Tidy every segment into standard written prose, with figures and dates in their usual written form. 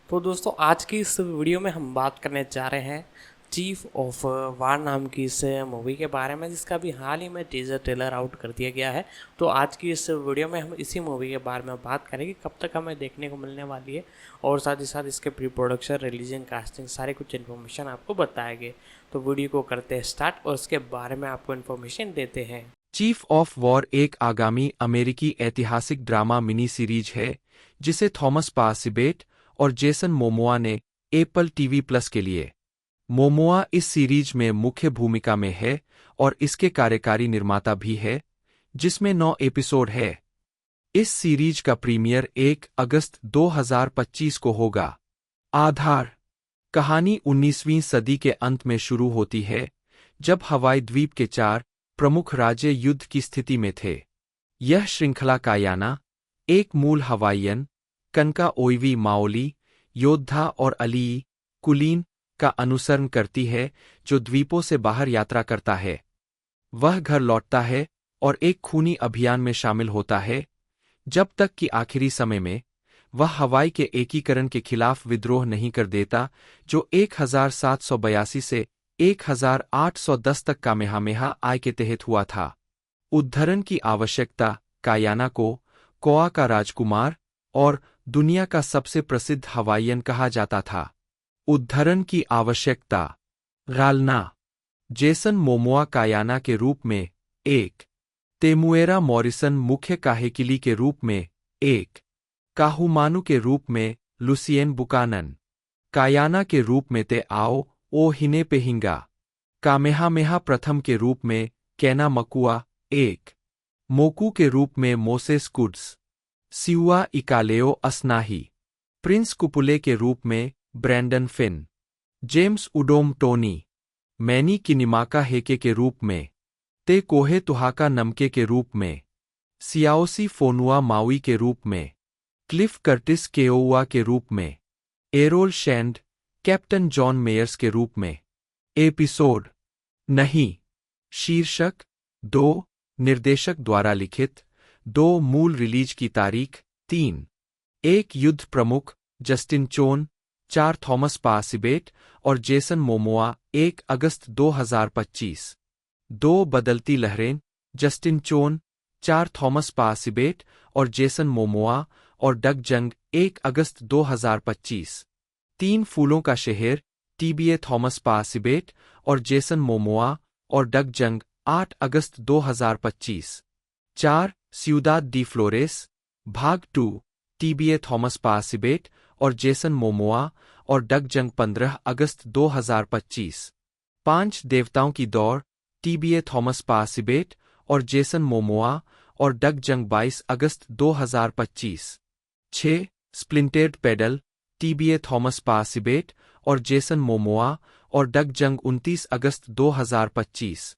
तो दोस्तों आज की इस वीडियो में हम बात करने जा रहे हैं चीफ ऑफ वार नाम की इस मूवी के बारे में, जिसका भी हाल ही में टीजर ट्रेलर आउट कर दिया गया है। तो आज की इस वीडियो में हम इसी मूवी के बारे में बात करेंगे, कब तक हमें देखने को मिलने वाली है और साथ ही साथ इसके प्री प्रोडक्शन, रिलीजन, कास्टिंग सारे कुछ इन्फॉर्मेशन आपको बताएंगे। तो वीडियो को करते हैं स्टार्ट और इसके बारे में आपको इन्फॉर्मेशन देते हैं। चीफ ऑफ वॉर एक आगामी अमेरिकी ऐतिहासिक ड्रामा मिनी सीरीज है जिसे थॉमस पासिबेट और जेसन मोमोआ ने एप्पल टीवी प्लस के लिए। मोमोआ इस सीरीज में मुख्य भूमिका में है और इसके कार्यकारी निर्माता भी है, जिसमें 9 एपिसोड है। इस सीरीज का प्रीमियर 1 अगस्त 2025 को होगा। आधार: कहानी 19वीं सदी के अंत में शुरू होती है, जब हवाई द्वीप के 4 प्रमुख राज्य युद्ध की स्थिति में थे। यह श्रृंखला कायाना, एक मूल हवाईयन, कनका ओइवी माओली योद्धा और अली कुलीन का अनुसरण करती है, जो द्वीपों से बाहर यात्रा करता है। वह घर लौटता है और एक खूनी अभियान में शामिल होता है, जब तक कि आखिरी समय में वह हवाई के एकीकरण के खिलाफ विद्रोह नहीं कर देता, जो 1782 से 1810 तक कामेहामेहा आय के तहत हुआ था। उद्धरण की आवश्यकता: कायाना को कोआ का राजकुमार और दुनिया का सबसे प्रसिद्ध हवाईयन कहा जाता था। उद्धरण की आवश्यकता: गालना, जेसन मोमोआ कायाना के रूप में 1, तेमुएरा मॉरिसन मुख्य काहेकिली के रूप में 1, काहुमानू के रूप में लुसियन बुकानन, कायाना के रूप में ते आओ ओ हिनेपेहिंगा, कामेहामेहा प्रथम के रूप में कैना मकुआ 1, मोकू के रूप में मोसेस कुड्स, सिउआ इकालेओ असनाही, प्रिंस कुपुले के रूप में Brandon Finn, James Udom Tony, Mainei Kinimaka Heke के रूप में, ते कोहे तुहाका नमके के रूप में, सियाओसी फोनुआ माउई के रूप में, क्लिफ कर्टिस केओवा के रूप में, एरोल शैंड, कैप्टन जॉन मेयर्स के रूप में। एपिसोड नहीं। शीर्षक 2, निर्देशक द्वारा लिखित। 2, मूल रिलीज की तारीख 3, 1 युद्ध प्रमुख जस्टिन चोन, 4 थॉमस पासिबेट और जेसन मोमोआ 1 अगस्त 2025। 2 बदलती लहरें जस्टिन चोन, 4 थॉमस पासिबेट और जेसन मोमोआ और डग जंग 1 अगस्त 2025। 3 फूलों का शहर टीबीए थॉमस पासिबेट और जेसन मोमोआ और डग जंग 8 अगस्त 2025। 4 सिउदाद डी फ्लोरेस भाग 2 टीबीए थॉमस पासिबेट और जेसन मोमोआ और डग जंग 15 अगस्त 2025। 5 देवताओं की दौड़ टीबीए थॉमस पासिबेट और जेसन मोमोआ और डग जंग 22 अगस्त 2025। 6 स्प्लिंटेड पेडल टीबीए थॉमस पासिबेट और जेसन मोमोआ और डग जंग 29 अगस्त 2025।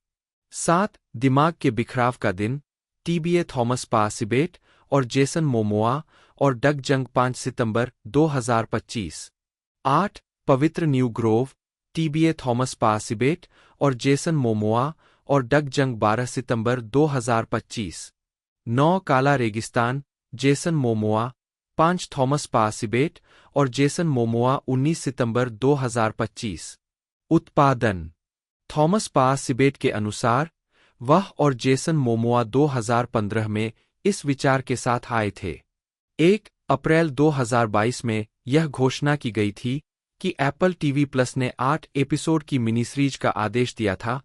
7 दिमाग के बिखराव का दिन टीबीए थॉमस पासिबेट और जेसन मोमोआ और डग जंग 5 सितंबर 2025। 8 पवित्र न्यू ग्रोव टीबीए थॉमस पासिबेट और जेसन मोमोआ और डग जंग 12 सितंबर 2025। 9 काला रेगिस्तान जेसन मोमोआ, 5 थॉमस पासिबेट और जेसन मोमोआ 19 सितंबर 2025। उत्पादन: थॉमस पासिबेट के अनुसार वह और जेसन मोमोआ 2015 में इस विचार के साथ आए थे। 1 अप्रैल 2022 में यह घोषणा की गई थी कि एप्पल टीवी प्लस ने 8 एपिसोड की मिनी सीरीज का आदेश दिया था,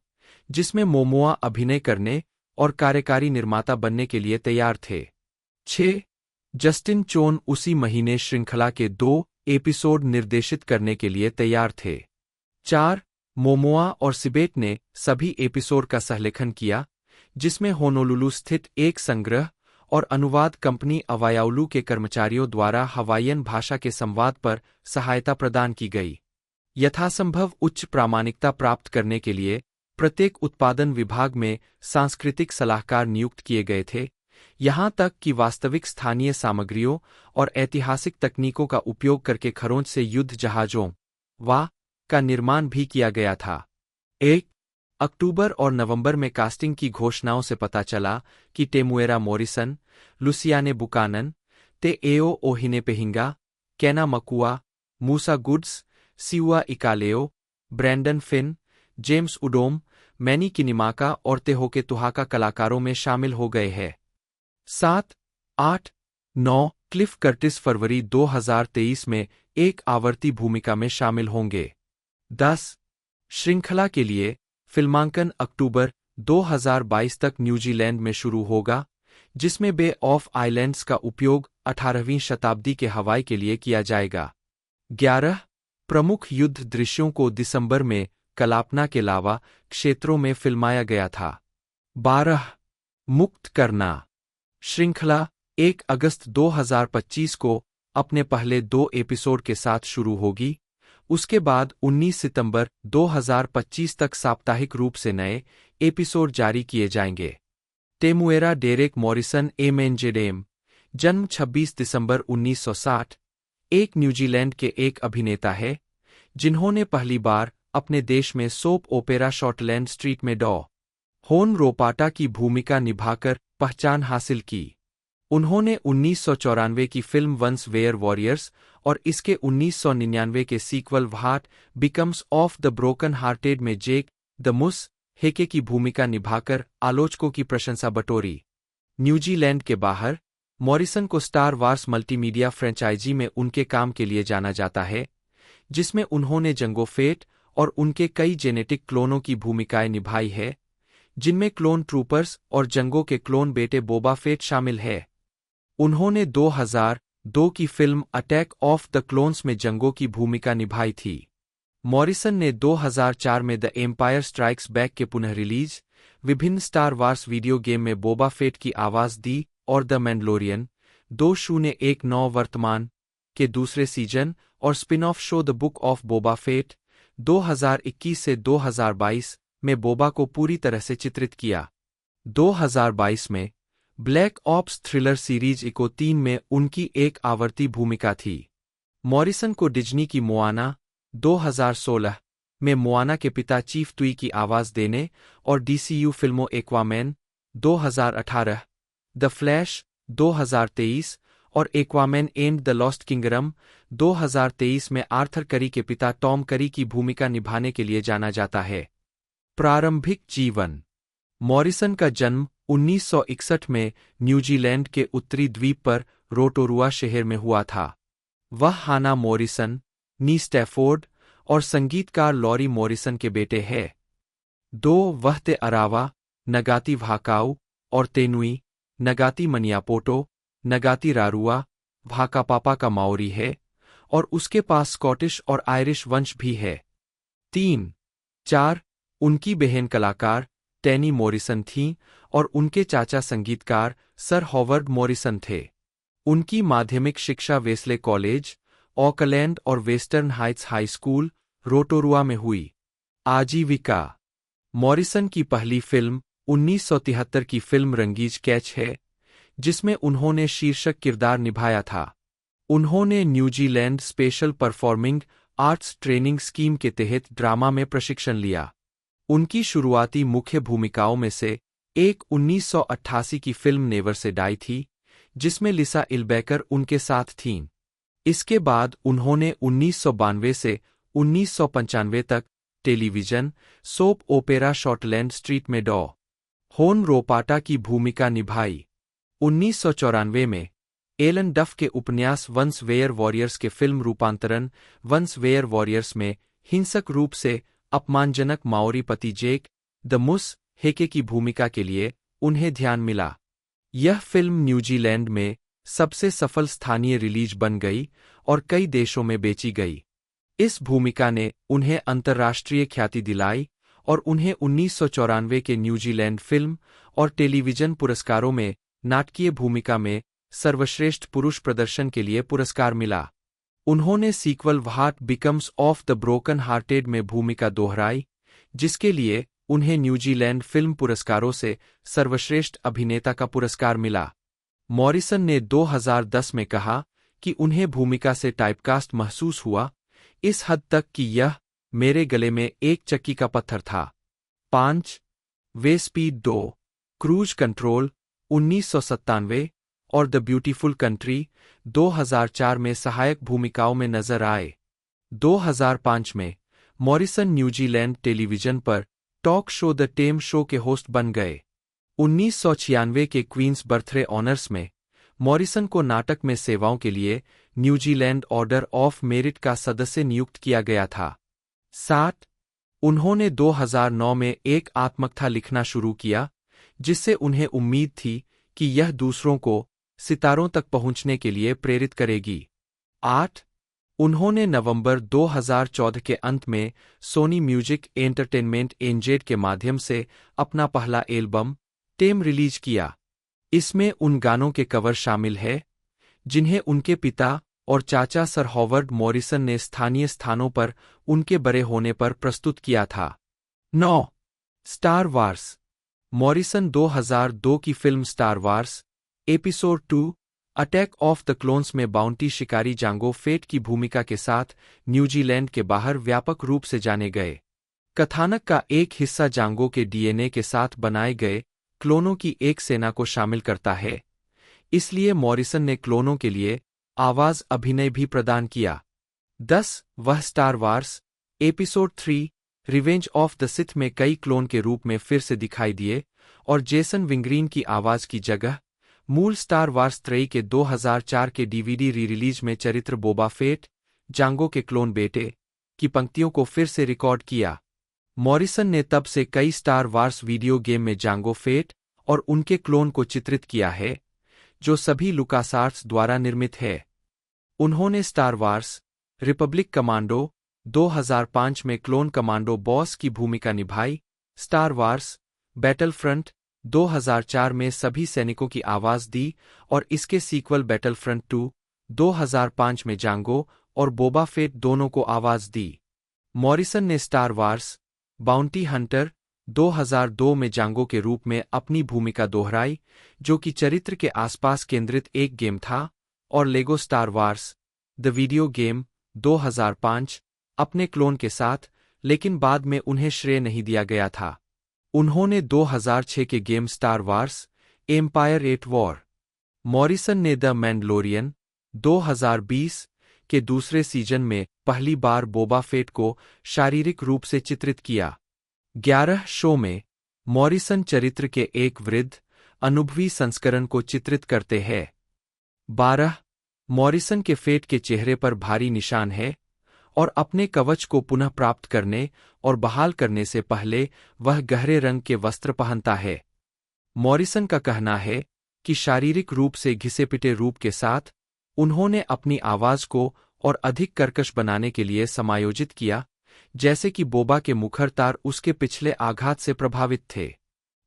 जिसमें मोमोआ अभिनय करने और कार्यकारी निर्माता बनने के लिए तैयार थे। 6 जस्टिन चोन उसी महीने श्रृंखला के 2 एपिसोड निर्देशित करने के लिए तैयार थे। 4 मोमोआ और सिबेट ने सभी एपिसोड का सहलेखन किया, जिसमें होनोलुलु स्थित एक संग्रह और अनुवाद कंपनी अवायाउलू के कर्मचारियों द्वारा हवाईयन भाषा के संवाद पर सहायता प्रदान की गई। यथासंभव उच्च प्रामाणिकता प्राप्त करने के लिए प्रत्येक उत्पादन विभाग में सांस्कृतिक सलाहकार नियुक्त किए गए थे, यहां तक कि वास्तविक स्थानीय सामग्रियों और ऐतिहासिक तकनीकों का उपयोग करके खरोंच से युद्ध जहाजों वाह का निर्माण भी किया गया था। 1 अक्टूबर और नवंबर में कास्टिंग की घोषणाओं से पता चला कि टेमुएरा मॉरिसन, लुसियाने बुकानन, ते एओ ओहिनेपेहिंगा, कैना मकुआ, मूसा गुड्स, सिवा इकालेओ, ब्रैंडन फिन, जेम्स उडोम, मैनी किनिमाका और तेहोके तुहाका कलाकारों में शामिल हो गए हैं। 7, 8, 9 क्लिफ कर्टिस फरवरी 2023 में एक आवर्ती भूमिका में शामिल होंगे। 10 श्रृंखला के लिए फिल्मांकन अक्टूबर 2022 तक न्यूजीलैंड में शुरू होगा, जिसमें बे ऑफ आइलैंड्स का उपयोग 18वीं शताब्दी के हवाई के लिए किया जाएगा। 11 प्रमुख युद्ध दृश्यों को दिसंबर में कलापना के अलावा क्षेत्रों में फिल्माया गया था। 12 मुक्त करना श्रृंखला 1 अगस्त 2025 को अपने पहले 2 एपिसोड के साथ शुरू होगी। उसके बाद 19 सितंबर 2025 तक साप्ताहिक रूप से नए एपिसोड जारी किए जाएंगे। टेमुएरा डेरेक मॉरिसन एमेंजेडेम, जन्म 26 दिसंबर 1960, एक न्यूजीलैंड के एक अभिनेता है जिन्होंने पहली बार अपने देश में सोप ओपेरा शॉर्टलैंड स्ट्रीट में डॉ. होन रोपाटा की भूमिका निभाकर पहचान हासिल की। उन्होंने 1994 की फिल्म वंस वेयर वॉरियर्स और इसके 1999 के sequel what becomes of the broken hearted में जेक द मुस हेके की भूमिका निभाकर आलोचकों की प्रशंसा बटोरी। न्यूजीलैंड के बाहर मॉरिसन को स्टार वार्स मल्टीमीडिया फ्रेंचाइजी में उनके काम के लिए जाना जाता है, जिसमें उन्होंने जंगो फेट और उनके कई जेनेटिक क्लोनों की भूमिकाएं निभाई है, जिनमें क्लोन ट्रूपर्स और जंगो के क्लोन बेटे बोबा फेट शामिल है। उन्होंने 2002 की film attack of the clones में जंगो की भूमिका निभाई थी। मॉरिसन ने 2004 में द एम्पायर स्ट्राइक्स बैक के पुनः रिलीज विभिन्न स्टार वार्स वीडियो गेम में बोबा फेट की आवाज दी और द मैंडलोरियन 2019 वर्तमान के दूसरे सीजन और spin off show the book of Boba Fett 2021 से 2022 में बोबा को पूरी तरह से चित्रित किया। 2022 में Black Ops thriller series Echo 3 में उनकी एक आवर्ती भूमिका थी। मॉरिसन को डिज्नी की मोआना 2016 में मोआना के पिता चीफ ट्वी की आवाज देने और डीसीयू फिल्मों एक्वामैन 2018, द फ्लैश 2023 और Aquaman and the lost kingdom 2023 में आर्थर करी के पिता टॉम करी की भूमिका निभाने के लिए जाना जाता है। प्रारंभिक जीवन मॉरिसन का जन्म 1961 में न्यूजीलैंड के उत्तरी द्वीप पर रोटोरुआ शहर में हुआ था। वह हाना मॉरिसन, नी स्टैफोर्ड और संगीतकार लॉरी मॉरिसन के बेटे हैं। 2 वह ते अरावा, नगाती भाकाऊ और तेनुई, नगाती मनियापोटो, नगाती रारुआ, भाकापापा का माओरी है और उसके पास स्कॉटिश और आयरिश वंश भी है। 3, 4 उनकी बहन कलाकार टैनी मॉरिसन थीं और उनके चाचा संगीतकार सर हॉवर्ड मॉरिसन थे। उनकी माध्यमिक शिक्षा वेस्ले कॉलेज, ऑकलैंड और western Heights high school, Rotorua में हुई। आजीविका मॉरिसन की पहली फिल्म 1973 की फिल्म रंगीज कैच है, जिसमें उन्होंने शीर्षक किरदार निभाया था। उन्होंने New Zealand special performing arts training scheme के तहत ड्रामा में प्रशिक्षण लिया। उनकी शुरुआती मुख्य भूमिकाओं में से एक 1988 की फिल्म नेवर से डाई थी, जिसमें लिसा इल्बेकर उनके साथ थीं। इसके बाद उन्होंने 1992 से 1995 तक टेलीविजन सोप ओपेरा शॉर्टलैंड स्ट्रीट में डॉ. होन रोपाटा की भूमिका निभाई। 1994 में एलन डफ के उपन्यास वंस वेयर वॉरियर्स के फिल्म रूपांतरण वंस वेयर वॉरियर्स में हिंसक रूप से अपमानजनक माओरी पति जेक द मुस हेके की भूमिका के लिए उन्हें ध्यान मिला। यह फिल्म न्यूजीलैंड में सबसे सफल स्थानीय रिलीज बन गई और कई देशों में बेची गई। इस भूमिका ने उन्हें अंतर्राष्ट्रीय ख्याति दिलाई और उन्हें 1994 के न्यूजीलैंड फिल्म और टेलीविजन पुरस्कारों में नाटकीय भूमिका में सर्वश्रेष्ठ पुरुष प्रदर्शन के लिए पुरस्कार मिला। उन्होंने sequel what becomes of the broken hearted में भूमिका दोहराई, जिसके लिए उन्हें न्यूजीलैंड फिल्म पुरस्कारों से सर्वश्रेष्ठ अभिनेता का पुरस्कार मिला। मॉरिसन ने 2010 में कहा कि उन्हें भूमिका से टाइपकास्ट महसूस हुआ, इस हद तक कि यह मेरे गले में एक चक्की का पत्थर था। 5 वे स्पीड 2 क्रूज कंट्रोल 1997 और द ब्यूटीफुल कंट्री 2004 में सहायक भूमिकाओं में नजर आए। 2005 में मॉरिसन न्यूजीलैंड टेलीविजन पर talk show the time show के होस्ट बन गए। 1996 के क्वींस बर्थडे ऑनर्स में मॉरिसन को नाटक में सेवाओं के लिए न्यूजीलैंड ऑर्डर ऑफ मेरिट का सदस्य नियुक्त किया गया था। 7 उन्होंने 2009 में एक आत्मकथा लिखना शुरू किया, जिससे उन्हें उम्मीद थी कि यह दूसरों को सितारों तक पहुंचने के लिए प्रेरित करेगी। 8 उन्होंने नवंबर 2014 के अंत में सोनी म्यूजिक एंटरटेनमेंट एनजेड के माध्यम से अपना पहला एल्बम टेम रिलीज किया। इसमें उन गानों के कवर शामिल है जिन्हें उनके पिता और चाचा सर हॉवर्ड मॉरिसन ने स्थानीय स्थानों पर उनके बड़े होने पर प्रस्तुत किया था। 9 स्टार वार्स मॉरिसन 2002 की film star Wars episode 2 attack of the clones में बाउंटी शिकारी जांगो फेट की भूमिका के साथ न्यूजीलैंड के बाहर व्यापक रूप से जाने गए। कथानक का एक हिस्सा जांगो के डीएनए के साथ बनाए गए क्लोनों की एक सेना को शामिल करता है, इसलिए मॉरिसन ने क्लोनों के लिए आवाज अभिनय भी प्रदान किया। 10 वह star Wars episode 3 Revenge of the Sith में कई क्लोन के रूप में फिर से दिखाई दिए और जेसन विंग्रीन की आवाज की जगह मूल स्टार वार्स 3 के 2004 के डीवीडी री रिलीज में चरित्र बोबा फेट, जांगो के क्लोन बेटे, की पंक्तियों को फिर से रिकॉर्ड किया। मॉरिसन ने तब से कई स्टार वार्स वीडियो गेम में जांगो फेट और उनके क्लोन को चित्रित किया है, जो सभी लुकासआर्ट्स द्वारा निर्मित है। उन्होंने स्टार वार्स रिपब्लिक कमांडो 2005 में क्लोन कमांडो बॉस की भूमिका निभाई। स्टार वार्स बैटलफ्रंट 2004 में सभी सैनिकों की आवाज दी और इसके सीक्वल बैटलफ्रंट 2 2005 में जांगो और बोबा फेट दोनों को आवाज दी। मॉरिसन ने स्टार वार्स बाउंटी हंटर 2002 में जांगो के रूप में अपनी भूमिका दोहराई, जो कि चरित्र के आसपास केंद्रित एक गेम था, और Lego Star Wars the video game 2005 अपने क्लोन के साथ, लेकिन बाद में उन्हें श्रेय नहीं दिया गया था। उन्होंने 2006 के game Star Wars Empire at War. Morrison ने द मैंडलोरियन 2020 के दूसरे सीजन में पहली बार बोबा फेट को शारीरिक रूप से चित्रित किया। 11 शो में मॉरिसन चरित्र के एक वृद्ध अनुभवी संस्करण को चित्रित करते हैं। 12 मॉरिसन के फेट के चेहरे पर भारी निशान है और अपने कवच को पुनः प्राप्त करने और बहाल करने से पहले वह गहरे रंग के वस्त्र पहनता है। मॉरिसन का कहना है कि शारीरिक रूप से घिसे-पिटे रूप के साथ उन्होंने अपनी आवाज को और अधिक कर्कश बनाने के लिए समायोजित किया, जैसे कि बोबा के मुखर तार उसके पिछले आघात से प्रभावित थे।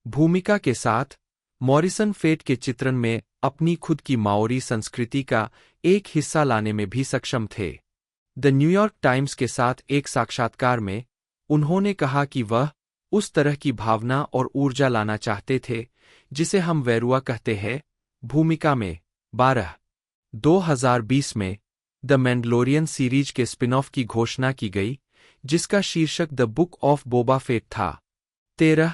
भूमिका के साथ मॉरिसन फेट के चित्रण में अपनी खुद की माओरी संस्कृति का एक हिस्सा लाने में भी सक्षम थे। द न्यूयॉर्क टाइम्स के साथ एक साक्षात्कार में उन्होंने कहा कि वह उस तरह की भावना और ऊर्जा लाना चाहते थे जिसे हम वेरुआ कहते हैं। भूमिका में 12 2020 में द मैंडलोरियन सीरीज के स्पिन ऑफ की घोषणा की गई, जिसका शीर्षक the book of Boba Fett था। 13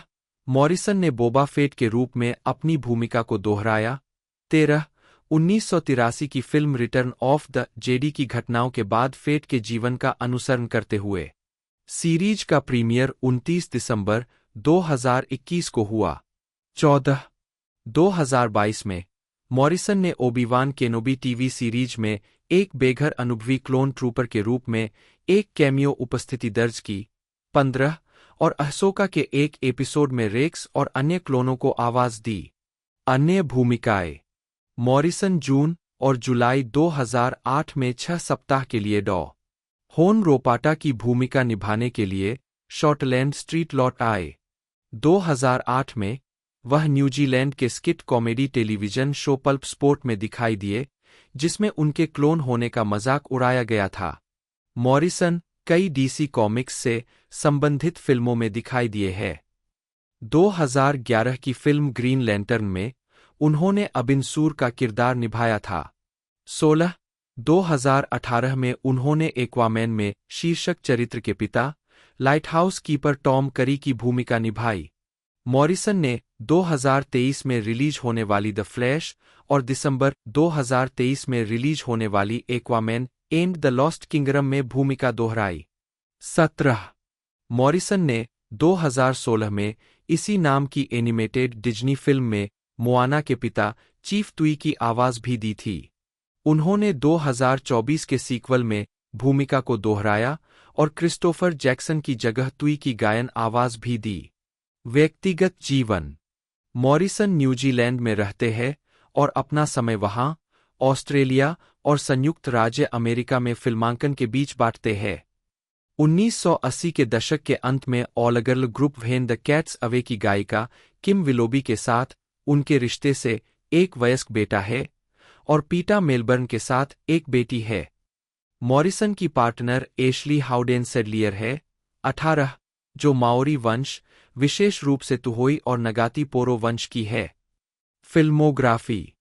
मॉरिसन ने बोबा फेट के रूप में अपनी भूमिका को दोहराया। 13 1983 की film written of the JD की घटनाओं के बाद फेट के जीवन का अनुसरण करते हुए। सीरीज का प्रीमियर 29 दिसंबर 2021 को हुआ। 14 2022 में मॉरिसन ने ओबी-वान केनोबी टीवी सीरीज में एक बेघर अनुभवी क्लोन ट्रूपर के रूप में एक कैमियो उपस्थिति दर्ज की। 15 और अहसोका के एक एपिसोड में रेक्स और अन्य क्लोनों को आवाज दी। अन्य भूमिकाएं मॉरिसन जून और जुलाई 2008 में 6 सप्ताह के लिए डॉ. होन रोपाटा की भूमिका निभाने के लिए शॉर्टलैंड स्ट्रीट लौट आए। 2008 में वह न्यूजीलैंड के skit comedy television show pulp sport में दिखाई दिए, जिसमें उनके क्लोन होने का मजाक उड़ाया गया था। मॉरिसन कई डीसी कॉमिक्स से संबंधित फिल्मों में दिखाई दिए हैं। 2011 की फिल्म ग्रीन लैंटर्न में उन्होंने अबिनसूर का किरदार निभाया था। 16 2018 में उन्होंने एक्वामैन में शीर्षक चरित्र के पिता लाइटहाउस कीपर टॉम करी की भूमिका निभाई। मॉरिसन ने 2023 में रिलीज होने वाली द फ्लैश और दिसंबर 2023 में रिलीज होने वाली Aquaman and the lost kingdom में भूमिका दोहराई। 17 मॉरिसन ने 2016 में इसी नाम की एनिमेटेड डिज्नी फिल्म में मोआना के पिता चीफ तुई की आवाज भी दी थी। उन्होंने 2024 के सीक्वल में भूमिका को दोहराया और क्रिस्टोफर जैक्सन की जगह तुई की गायन आवाज भी दी। व्यक्तिगत जीवन। मॉरिसन न्यूजीलैंड में रहते हैं और अपना समय वहां, ऑस्ट्रेलिया और संयुक्त राज्य अमेरिका में फिल्मांकन के बीच बांटते हैं। 1980 के दशक के अंत में all girl group when the cats away की गायिका किम विलोबी के साथ उनके रिश्ते से एक वयस्क बेटा है और पीटा मेलबर्न के साथ एक बेटी है। मॉरिसन की पार्टनर एशली हाउडेन सेडलियर है, 18, जो माओरी वंश, विशेष रूप से तुहोई और नगाती पोरो वंश की है। फिल्मोग्राफी।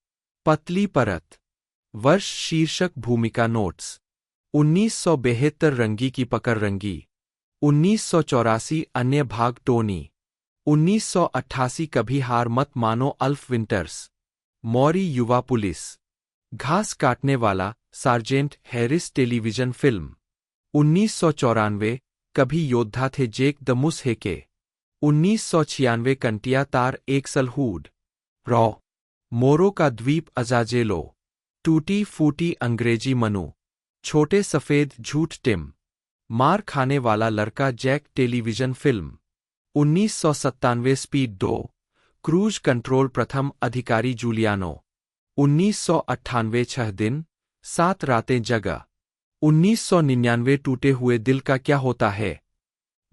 पतली परत। वर्ष शीर्षक भूमिका नोट्स। 1972 रंगी की पकड़ रंगी। 1984 अन्य भाग टोनी। 1988 कभी हार मत मानो अल्फ विंटर्स। मौरी युवा पुलिस। घास काटने वाला सार्जेंट हैरिस टेलीविजन फिल्म। 1994 कभी योद्धा थे जेक द मुस हेके। 1996 कंटिया तार एक्सल हुड। रॉ। मोरो का द्वीप अजाजेलो। टूटी फूटी अंग्रेजी मनु। छोटे सफेद झूठ टिम। मार खाने वाला लड़का Jack television film. 1997 Speed 2 Cruise Control प्रथम अधिकारी जूलियानो। 1998 6 दिन 7 रातें जगह। 1999 टूटे हुए दिल का क्या होता है।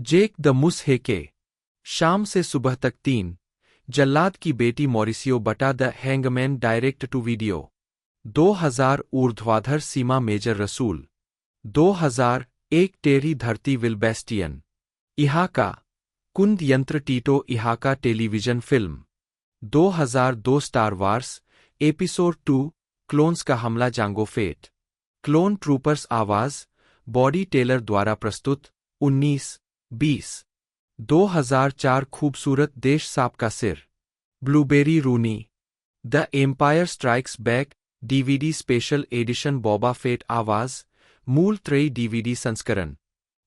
जेक द मुस हेके। शाम से सुबह तक 3 जल्लाद की बेटी मॉरिसियो बटा the Hangman direct to video. 2000 ऊर्ध्वाधर सीमा मेजर रसूल। 2001 टेरी धरती विलबेस्टियन। इहाका कुंद यंत्र Tito Ihaka television film. 2002 Star Wars episode 2 clones का हमला जांगो फेट। क्लोन ट्रूपर्स आवाज बॉडी टेलर द्वारा प्रस्तुत। 1920 2004 खूबसूरत देश सांप का सिर। Blueberry Rooney. The Empire Strikes Back DVD special edition Boba Fett आवाज मूल त्रयी डीवीडी संस्करण।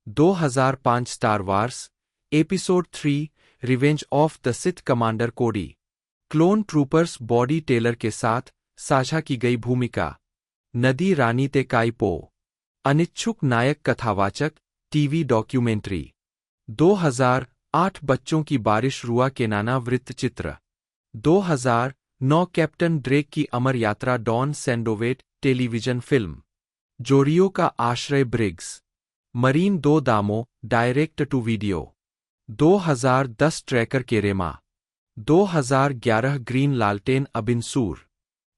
2005 Star Wars episode 3 Revenge of the Sith commander Cody. Clone troopers Bodie Taylor के साथ साझा की गई भूमिका। नदी रानी ते काइपो। अनिच्छुक नायक कथावाचक टीवी डॉक्यूमेंट्री। 2008 बच्चों की बारिश रुआ के नाना वृत्तचित्र। 2009 कैप्टन ड्रेक की अमर यात्रा डॉन सैंडोवेट टेलीविजन फिल्म। जोरियो का आश्रय ब्रिग्स। मरीन 2 दामो डायरेक्ट टू वीडियो। 2010 ट्रैकर केरेमा। 2011 ग्रीन लालटेन अबिनसूर।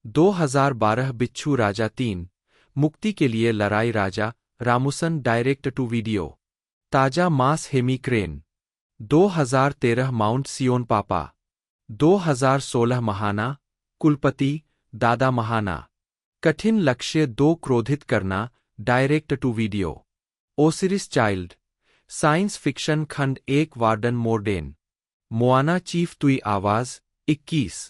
2012 बिच्छू राजा 3 मुक्ति के लिए लड़ाई राजा रामुसन डायरेक्ट टू वीडियो। ताजा मास हेमी क्रेन। 2013 माउंट सियोन पापा। 2016 महाना कुलपति दादा महाना। कठिन लक्ष्य 2 क्रोधित करना direct to video. Osiris Child science fiction खंड 1 वार्डन मोर्डेन। मोआना चीफ तुई आवाज 21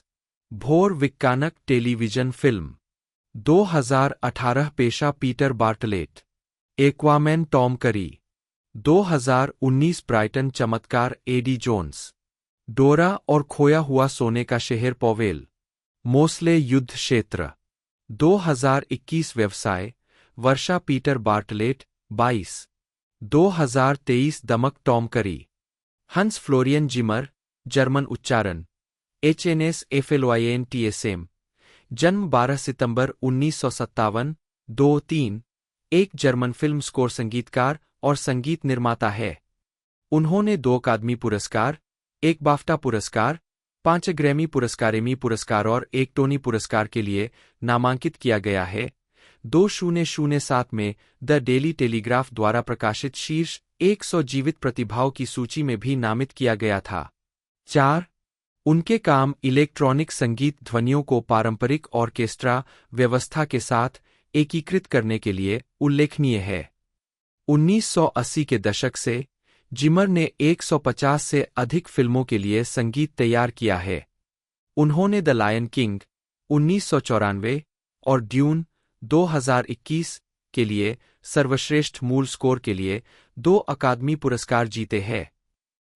भोर विक्कानक टेलीविजन फिल्म। 2018 पेशा पीटर बार्टलेट। एक्वामैन टॉम करी। 2019 ब्राइटन चमत्कार एडी जोन्स। डोरा और खोया हुआ सोने का शहर पॉवेल। मोस्ले युद्ध क्षेत्र। 2021 व्यवसाय वर्षा पीटर बार्टलेट 22। 2023 दमक टॉम करी। हंस फ्लोरियन जिमर जर्मन उच्चारण HNS एफएलवाईएन TSM। जन्म 12 सितंबर 1957 2-3 एक जर्मन फिल्म स्कोर संगीतकार और संगीत निर्माता है। उन्होंने 2 अकादमी पुरस्कार, 1 बाफ्टा पुरस्कार, 5 ग्रैमी पुरस्कार, एमी पुरस्कार और 1 टोनी पुरस्कार के लिए नामांकित किया गया है। 2007 में द डेली टेलीग्राफ द्वारा प्रकाशित शीर्ष 100 जीवित प्रतिभाओं की सूची में भी नामित किया गया था। 4 उनके काम इलेक्ट्रॉनिक संगीत ध्वनियों को पारंपरिक ऑर्केस्ट्रा व्यवस्था के साथ एकीकृत करने के लिए उल्लेखनीय है। 1980 के दशक से जिमर ने 150 से अधिक फिल्मों के लिए संगीत तैयार किया है। उन्होंने द लायन किंग 1994 और ड्यून 2021 के लिए सर्वश्रेष्ठ मूल स्कोर के लिए 2 अकादमी पुरस्कार जीते हैं।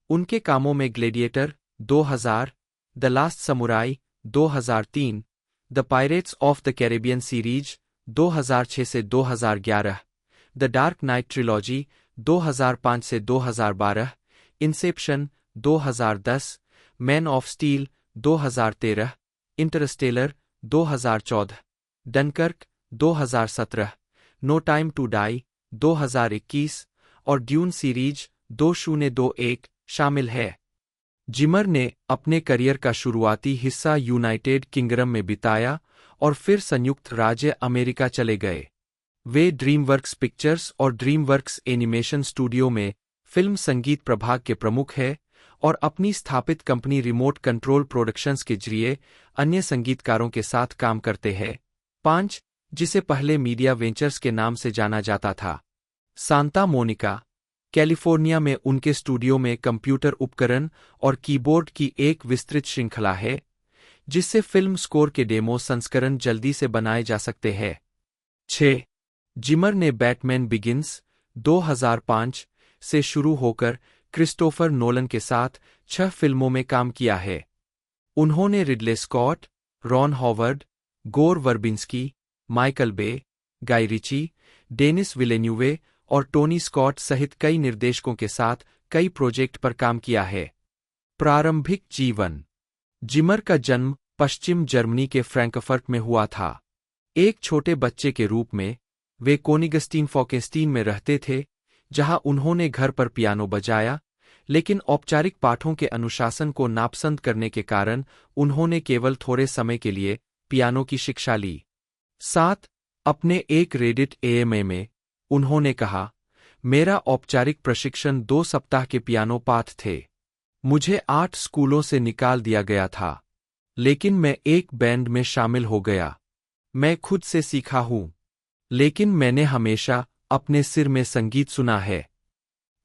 उनके कामों में gladiator 2000, the Last Samurai 2003, the pirates of the Caribbean series 2006 से 2011, द डार्क नाइट ट्रिलॉजी 2005 से 2012, Inception 2010, Man of Steel 2013, Interstellar 2014, Dunkirk 2017, No Time to Die 2021 और ड्यून सीरीज 2021 शामिल है। जिमर ने अपने करियर का शुरुआती हिस्सा यूनाइटेड किंगडम में बिताया और फिर संयुक्त राज्य अमेरिका चले गए। वे ड्रीमवर्क्स पिक्चर्स और ड्रीमवर्क्स एनिमेशन स्टूडियो में फिल्म संगीत प्रभाग के प्रमुख हैं और अपनी स्थापित कंपनी रिमोट कंट्रोल प्रोडक्शंस के जरिए अन्य संगीतकारों के साथ काम करते हैं। 5, जिसे पहले मीडिया वेंचर्स के नाम से जाना जाता था। सांता मोनिका, कैलिफोर्निया में उनके स्टूडियो में कंप्यूटर उपकरण और कीबोर्ड की एक विस्तृत श्रृंखला है, जिससे फिल्म स्कोर के डेमो संस्करण जल्दी से बनाए जा सकते हैं। 6, जिमर ने बैटमैन बिगिंस 2005 से शुरू होकर क्रिस्टोफर नोलन के साथ 6 फिल्मों में काम किया है। उन्होंने रिडले स्कॉट, रॉन हॉवर्ड, गोर वर्बिंस्की, माइकल बे, गाई रिची, डेनिस विलेन्यूवे और टोनी स्कॉट सहित कई निर्देशकों के साथ कई प्रोजेक्ट पर काम किया है। प्रारंभिक जीवन। जिमर का जन्म पश्चिम जर्मनी के फ्रैंकफर्ट में हुआ था। एक छोटे बच्चे के रूप में वे कोनिगस्टीन फॉकेस्टीन में रहते थे, जहां उन्होंने घर पर पियानो बजाया, लेकिन औपचारिक पाठों के अनुशासन को नापसंद करने के कारण उन्होंने केवल थोड़े समय के लिए पियानो की शिक्षा ली। 7, अपने एक रेडिट एएमए में उन्होंने कहा, मेरा औपचारिक प्रशिक्षण 2 सप्ताह के पियानो पाठ थे। मुझे 8 स्कूलों से निकाल दिया गया था, लेकिन मैं एक बैंड में शामिल हो गया। मैं खुद से सीखा हूं, लेकिन मैंने हमेशा अपने सिर में संगीत सुना है।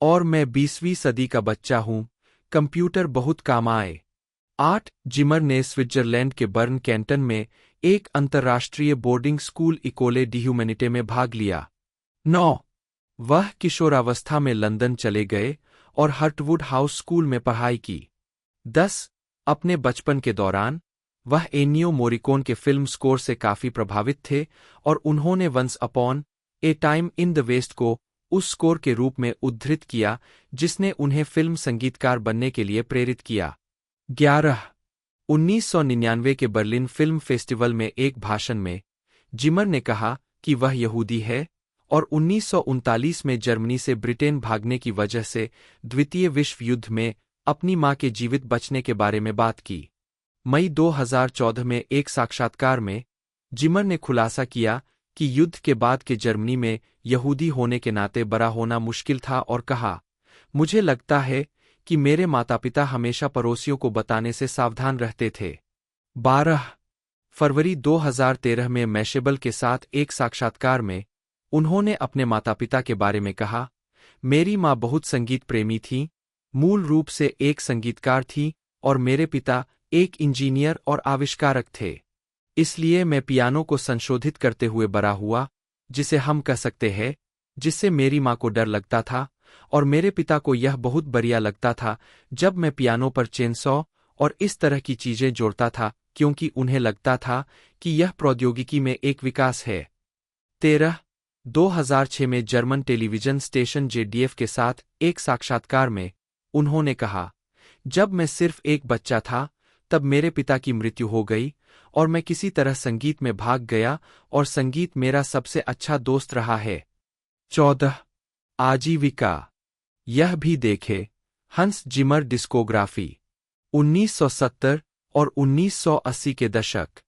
और मैं 20वीं सदी का बच्चा हूं, कंप्यूटर बहुत काम आए। 8, जिमर ने स्विट्जरलैंड के बर्न कैंटन में एक अंतर्राष्ट्रीय बोर्डिंग स्कूल इकोले डी ह्यूमैनिटे में भाग लिया। 9, वह किशोरावस्था में लंदन चले गए और हर्टवुड हाउस स्कूल में पढ़ाई की। 10, अपने बचपन के दौरान वह एन्नियो मोरिकोन के फिल्म स्कोर से काफी प्रभावित थे और उन्होंने Once Upon a Time in the West को उस स्कोर के रूप में उद्धृत किया जिसने उन्हें फिल्म संगीतकार बनने के लिए प्रेरित किया। 11, 1999 के बर्लिन फिल्म फेस्टिवल में एक भाषण में जिमर ने कहा कि वह यहूदी है और 1939 में जर्मनी से ब्रिटेन भागने की वजह से द्वितीय विश्व युद्ध में अपनी मां के जीवित बचने के बारे में बात की। मई 2014 में एक साक्षात्कार में जिमर ने खुलासा किया कि युद्ध के बाद के जर्मनी में यहूदी होने के नाते बड़ा होना मुश्किल था और कहा, मुझे लगता है कि मेरे माता पिता हमेशा पड़ोसियों को बताने से सावधान रहते थे। 12, फरवरी 2013 में मैशेबल के साथ एक साक्षात्कार में उन्होंने अपने माता पिता के बारे में कहा, मेरी माँ बहुत संगीत प्रेमी थी, मूल रूप से एक संगीतकार थी और मेरे पिता एक इंजीनियर और आविष्कारक थे। इसलिए मैं पियानो को संशोधित करते हुए बड़ा हुआ, जिसे हम कह सकते हैं, जिससे मेरी माँ को डर लगता था और मेरे पिता को यह बहुत बढ़िया लगता था जब मैं पियानो पर चेनसॉ और इस तरह की चीजें जोड़ता था, क्योंकि उन्हें लगता था कि यह प्रौद्योगिकी में एक विकास है। 13, 2006 में जर्मन टेलीविजन स्टेशन जेडीएफ के साथ एक साक्षात्कार में उन्होंने कहा, जब मैं सिर्फ एक बच्चा था तब मेरे पिता की मृत्यु हो गई और मैं किसी तरह संगीत में भाग गया और संगीत मेरा सबसे अच्छा दोस्त रहा है। 14, आजीविका। यह भी देखे हंस जिमर डिस्कोग्राफी 1970 और 1980 के दशक।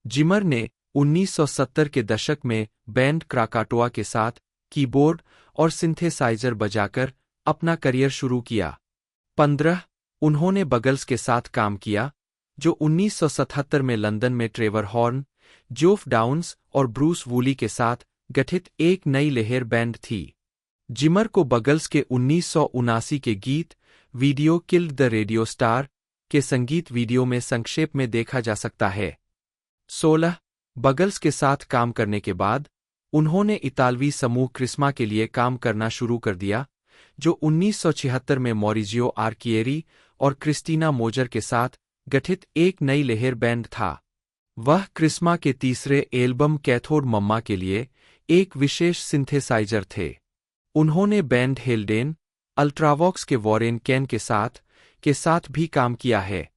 जिमर ने 1970 के दशक में बैंड क्राकाटोआ के साथ कीबोर्ड और सिंथेसाइजर बजाकर अपना करियर शुरू किया। 15, उन्होंने बगल्स के साथ काम किया, जो 1977 में लंदन में ट्रेवर हॉर्न, जोफ डाउन्स और ब्रूस वूली के साथ गठित एक नई लहर बैंड थी। जिमर को बगल्स के 1979 के गीत video killed the radio star के संगीत वीडियो में संक्षेप में देखा जा सकता है। 16, बगल्स के साथ काम करने के बाद उन्होंने इतालवी समूह क्रिस्मा के लिए काम करना शुरू कर दिया, जो 1976 में मॉरिजियो आर्किएरी और क्रिस्टीना मोजर के साथ गठित एक नई लहर बैंड था। वह क्रिस्मा के तीसरे एल्बम कैथोड मम्मा के लिए एक विशेष सिंथेसाइजर थे। उन्होंने बैंड हेल्डेन, अल्ट्रावॉक्स के वॉरेन कैन के साथ भी काम किया है।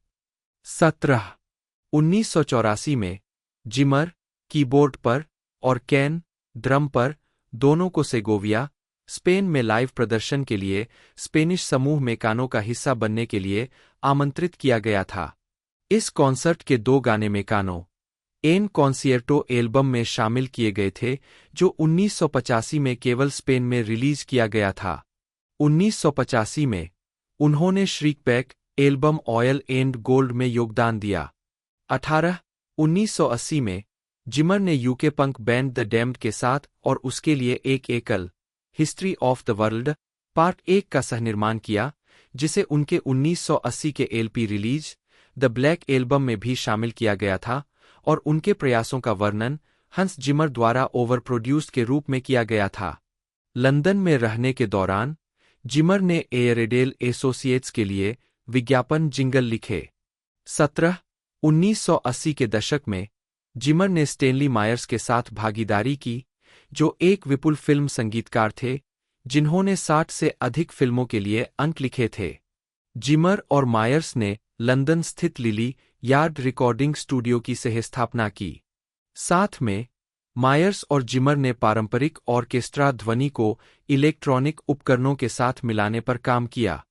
1984 में जिमर कीबोर्ड पर और कैन ड्रम पर दोनों को सेगोविया, स्पेन में लाइव प्रदर्शन के लिए स्पेनिश समूह मेकानो का हिस्सा बनने के लिए आमंत्रित किया गया था। इस कॉन्सर्ट के 2 गाने मेकानो एन कॉन्सियर्टो एल्बम में शामिल किए गए थे, जो 1985 में केवल स्पेन में रिलीज किया गया था। 1985 में उन्होंने Shriekback album Oil and Gold में योगदान दिया। 1980 में जिमर ने UK punk band the Damned के साथ और उसके लिए एक एकल History of the World Part 1 का सहनिर्माण किया, जिसे उनके 1980 के LP release the Black Album में भी शामिल किया गया था, और उनके प्रयासों का वर्णन हंस जिमर द्वारा ओवर प्रोड्यूस्ड के रूप में किया गया था। लंदन में रहने के दौरान जिमर ने एयरडेल एसोसिएट्स के लिए विज्ञापन जिंगल लिखे। 1980 के दशक में जिमर ने स्टेनली मायर्स के साथ भागीदारी की, जो एक विपुल फिल्म संगीतकार थे जिन्होंने 60 से अधिक फिल्मों के लिए अंक लिखे थे। जिमर और मायर्स ने लंदन स्थित लिली यार्ड रिकॉर्डिंग स्टूडियो की सहस्थापना की। साथ में मायर्स और जिमर ने पारंपरिक ऑर्केस्ट्रा ध्वनि को इलेक्ट्रॉनिक उपकरणों के साथ मिलाने पर काम किया।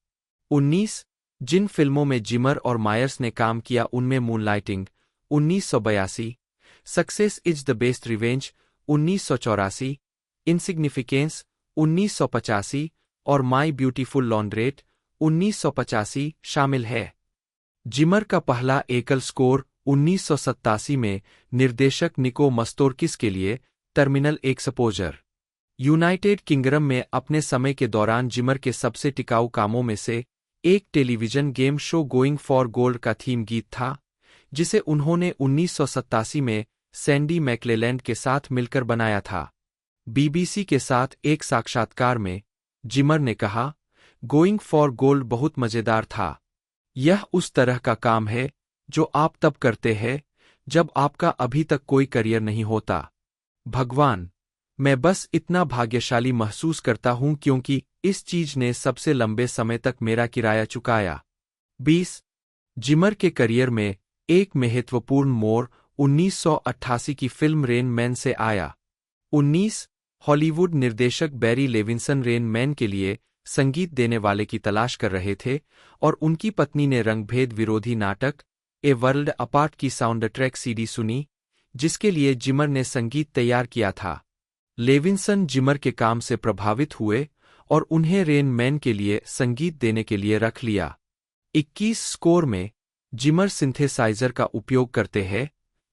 19 जिन फिल्मों में जिमर और मायर्स ने काम किया उनमें moonlighting 1982, success is the best revenge 1984, insignificance 1985 और माई ब्यूटीफुल लॉन्ड्रेट 1985 शामिल है। जिमर का पहला एकल स्कोर 1987 में निर्देशक निको मस्तोरकिस के लिए टर्मिनल एक्सपोजर। यूनाइटेड किंगडम में अपने समय के दौरान जिमर के सबसे टिकाऊ कामों में से एक television game show going for gold का थीम गीत था, जिसे उन्होंने 1987 में सैंडी मैक्लेलैंड के साथ मिलकर बनाया था। बीबीसी के साथ एक साक्षात्कार में जिमर ने कहा, गोइंग फॉर गोल्ड बहुत मजेदार था। यह उस तरह का काम है जो आप तब करते हैं जब आपका अभी तक कोई करियर नहीं होता। भगवान, मैं बस इतना भाग्यशाली महसूस करता हूं क्योंकि इस चीज ने सबसे लंबे समय तक मेरा किराया चुकाया। 20 जिमर के करियर में एक महत्वपूर्ण मोड़ 1988 की फिल्म रेन मैन से आया। 19 हॉलीवुड निर्देशक बैरी लेविंसन रेन मैन के लिए संगीत देने वाले की तलाश कर रहे थे, और उनकी पत्नी ने रंगभेद विरोधी नाटक ए वर्ल्ड अपार्ट की साउंड ट्रैक सीडी सुनी, जिसके लिए जिमर ने संगीत तैयार किया था। लेविंसन जिमर के काम से प्रभावित हुए और उन्हें रेन मैन के लिए संगीत देने के लिए रख लिया। 21 स्कोर में जिमर सिंथेसाइजर का उपयोग करते हैं,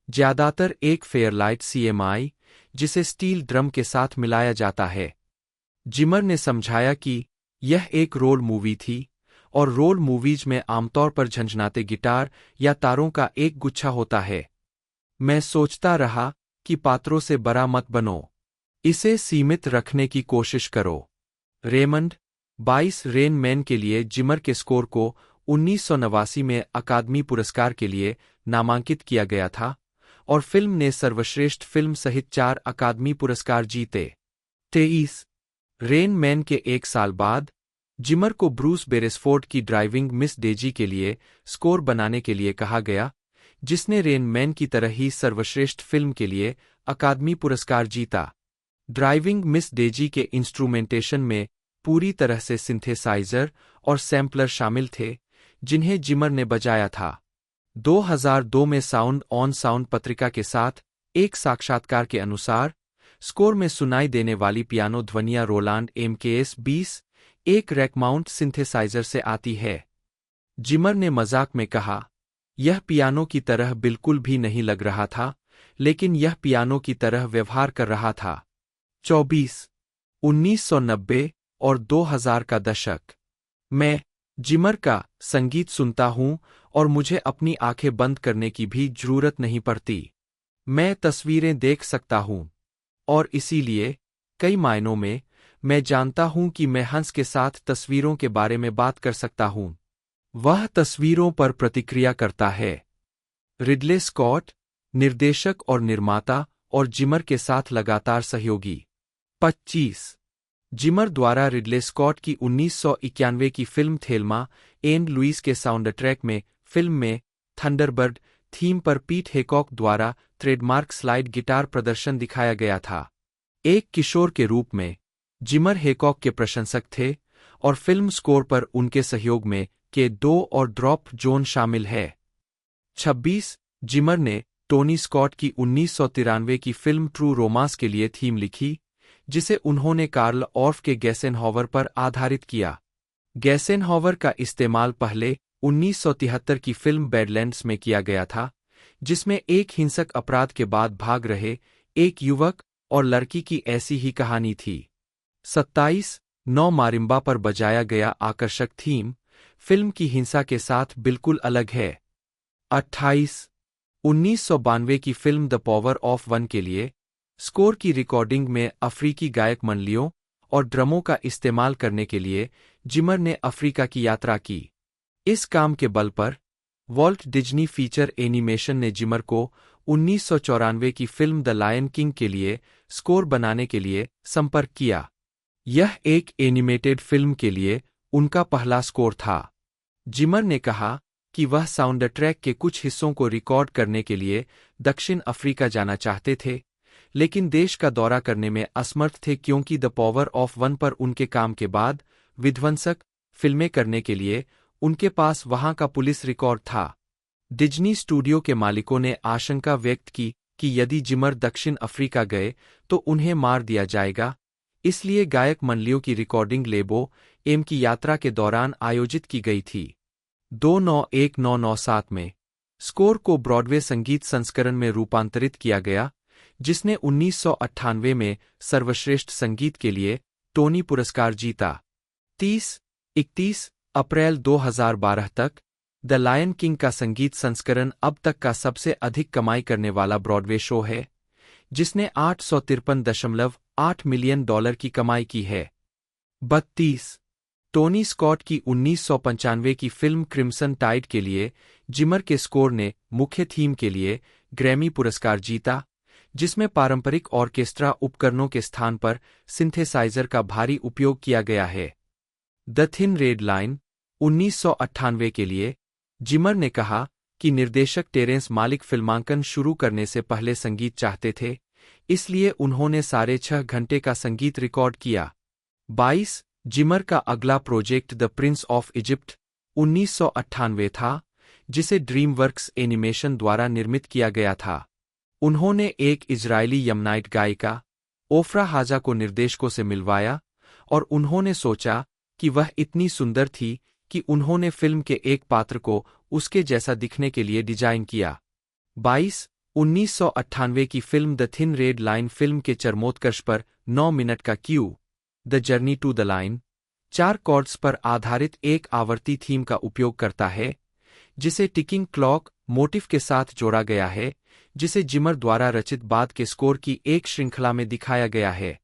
ज्यादातर एक फेयरलाइट CMI, जिसे स्टील ड्रम के साथ मिलाया जाता है। जिमर ने समझाया कि यह एक रोल मूवी थी, और रोल मूवीज में आमतौर पर झंझनाते गिटार या तारों का एक गुच्छा होता है। मैं सोचता रहा कि पात्रों से बड़ा मत बनो, इसे सीमित रखने की कोशिश करो। रेमंड 22 रेन मैन के लिए जिमर के स्कोर को 1989 में अकादमी पुरस्कार के लिए नामांकित किया गया था, और फिल्म ने सर्वश्रेष्ठ फिल्म सहित 4 अकादमी पुरस्कार जीते। 23 रेन मैन के 1 साल बाद जिमर को ब्रूस बेरेसफोर्ड की ड्राइविंग मिस डेजी के लिए स्कोर बनाने के लिए कहा गया, जिसने रेन मैन की तरह ही सर्वश्रेष्ठ फिल्म के लिए अकादमी पुरस्कार जीता। ड्राइविंग मिस डेजी के इंस्ट्रूमेंटेशन में पूरी तरह से सिंथेसाइजर और सैम्पलर शामिल थे, जिन्हें जिमर ने बजाया था। 2002 में साउंड ऑन साउंड पत्रिका के साथ एक साक्षात्कार के अनुसार, स्कोर में सुनाई देने वाली पियानो ध्वनियां रोलांड MKS-20 एक रैक माउंट सिंथेसाइजर से आती है। जिमर ने मजाक में कहा, यह पियानो की तरह बिल्कुल भी नहीं लग रहा था, लेकिन यह पियानो की तरह व्यवहार कर रहा था। 24 1990 और 2000 का दशक। मैं जिमर का संगीत सुनता हूं और मुझे अपनी आंखें बंद करने की भी जरूरत नहीं पड़ती। मैं तस्वीरें देख सकता हूं और इसीलिए कई मायनों में मैं जानता हूं कि मैं हंस के साथ तस्वीरों के बारे में बात कर सकता हूं। वह तस्वीरों पर प्रतिक्रिया करता है। रिडले स्कॉट, निर्देशक और निर्माता, और जिमर के साथ लगातार सहयोगी। 25 जिमर द्वारा रिडले स्कॉट की 1991 की फिल्म थेल्मा एंड लुइस के साउंड ट्रैक में फिल्म में थंडरबर्ड थीम पर पीट हैकॉक द्वारा ट्रेडमार्क स्लाइड गिटार प्रदर्शन दिखाया गया था। एक किशोर के रूप में जिमर हैकॉक के प्रशंसक थे और फिल्म स्कोर पर उनके सहयोग में के 2 और ड्रॉप जोन शामिल है। 26 जिमर ने टोनी स्कॉट की 1993 की फिल्म ट्रू रोमांस के लिए थीम लिखी, जिसे उन्होंने कार्ल ऑर्फ के गैसेनहॉवर पर आधारित किया। गैसेनहॉवर का इस्तेमाल पहले 1973 की फिल्म बैडलैंड्स में किया गया था, जिसमें एक हिंसक अपराध के बाद भाग रहे एक युवक और लड़की की ऐसी ही कहानी थी। 27 नौ मारिम्बा पर बजाया गया आकर्षक थीम फिल्म की हिंसा के साथ बिल्कुल अलग है। 28 1992 की film the power of one के लिए स्कोर की रिकॉर्डिंग में अफ्रीकी गायक मंडलियों और ड्रमों का इस्तेमाल करने के लिए जिमर ने अफ्रीका की यात्रा की। इस काम के बल पर वॉल्ट डिज्नी फीचर एनिमेशन ने जिमर को 1994 की फिल्म द लायन किंग के लिए स्कोर बनाने के लिए संपर्क किया। यह एक एनिमेटेड फिल्म के लिए उनका पहला स्कोर था। जिमर ने कहा कि वह साउंड ट्रैक के कुछ हिस्सों को रिकॉर्ड करने के लिए दक्षिण अफ्रीका जाना चाहते थे, लेकिन देश का दौरा करने में असमर्थ थे क्योंकि द पावर ऑफ वन पर उनके काम के बाद विध्वंसक फिल्में करने के लिए उनके पास वहां का पुलिस रिकॉर्ड था। डिज्नी स्टूडियो के मालिकों ने आशंका व्यक्त की कि यदि जिमर दक्षिण अफ्रीका गए तो उन्हें मार दिया जाएगा, इसलिए गायक मंडलियों की रिकॉर्डिंग लेबो एम की यात्रा के दौरान आयोजित की गई थी। 291997 में स्कोर को ब्रॉडवे संगीत संस्करण में रूपांतरित किया गया, जिसने 1998 में सर्वश्रेष्ठ संगीत के लिए टोनी पुरस्कार जीता। 31 अप्रैल 2012 तक द लायन किंग का संगीत संस्करण अब तक का सबसे अधिक कमाई करने वाला ब्रॉडवे शो है, जिसने $853.8 मिलियन की कमाई की है। 32 टोनी स्कॉट की 1995 की फिल्म क्रिम्सन टाइड के लिए जिमर के स्कोर ने मुख्य थीम के लिए ग्रैमी पुरस्कार जीता, जिसमें पारंपरिक ऑर्केस्ट्रा उपकरणों के स्थान पर सिंथेसाइजर का भारी उपयोग किया गया है। द थिन रेड लाइन 1998 के लिए जिमर ने कहा कि निर्देशक टेरेंस मालिक फिल्मांकन शुरू करने से पहले संगीत चाहते थे, इसलिए उन्होंने 6.5 घंटे का संगीत रिकॉर्ड किया। 22 जिमर का अगला project the Prince of Egypt 1998 था, जिसे ड्रीमवर्क्स एनिमेशन द्वारा निर्मित किया गया था। उन्होंने एक इजरायली यमनाइट गायिका ओफ्रा हाजा को निर्देशकों से मिलवाया और उन्होंने सोचा कि वह इतनी सुंदर थी कि उन्होंने फिल्म के एक पात्र को उसके जैसा दिखने के लिए डिजाइन किया। 22 1998 की film the Thin Red Line film के चरमोत्कर्ष पर 9 मिनट का cue the Journey to the Line 4 chords पर आधारित एक आवर्ती थीम का उपयोग करता है, जिसे टिकिंग क्लॉक मोटिफ के साथ जोड़ा गया है, जिसे जिमर द्वारा रचित बाद के स्कोर की एक श्रृंखला में दिखाया गया है।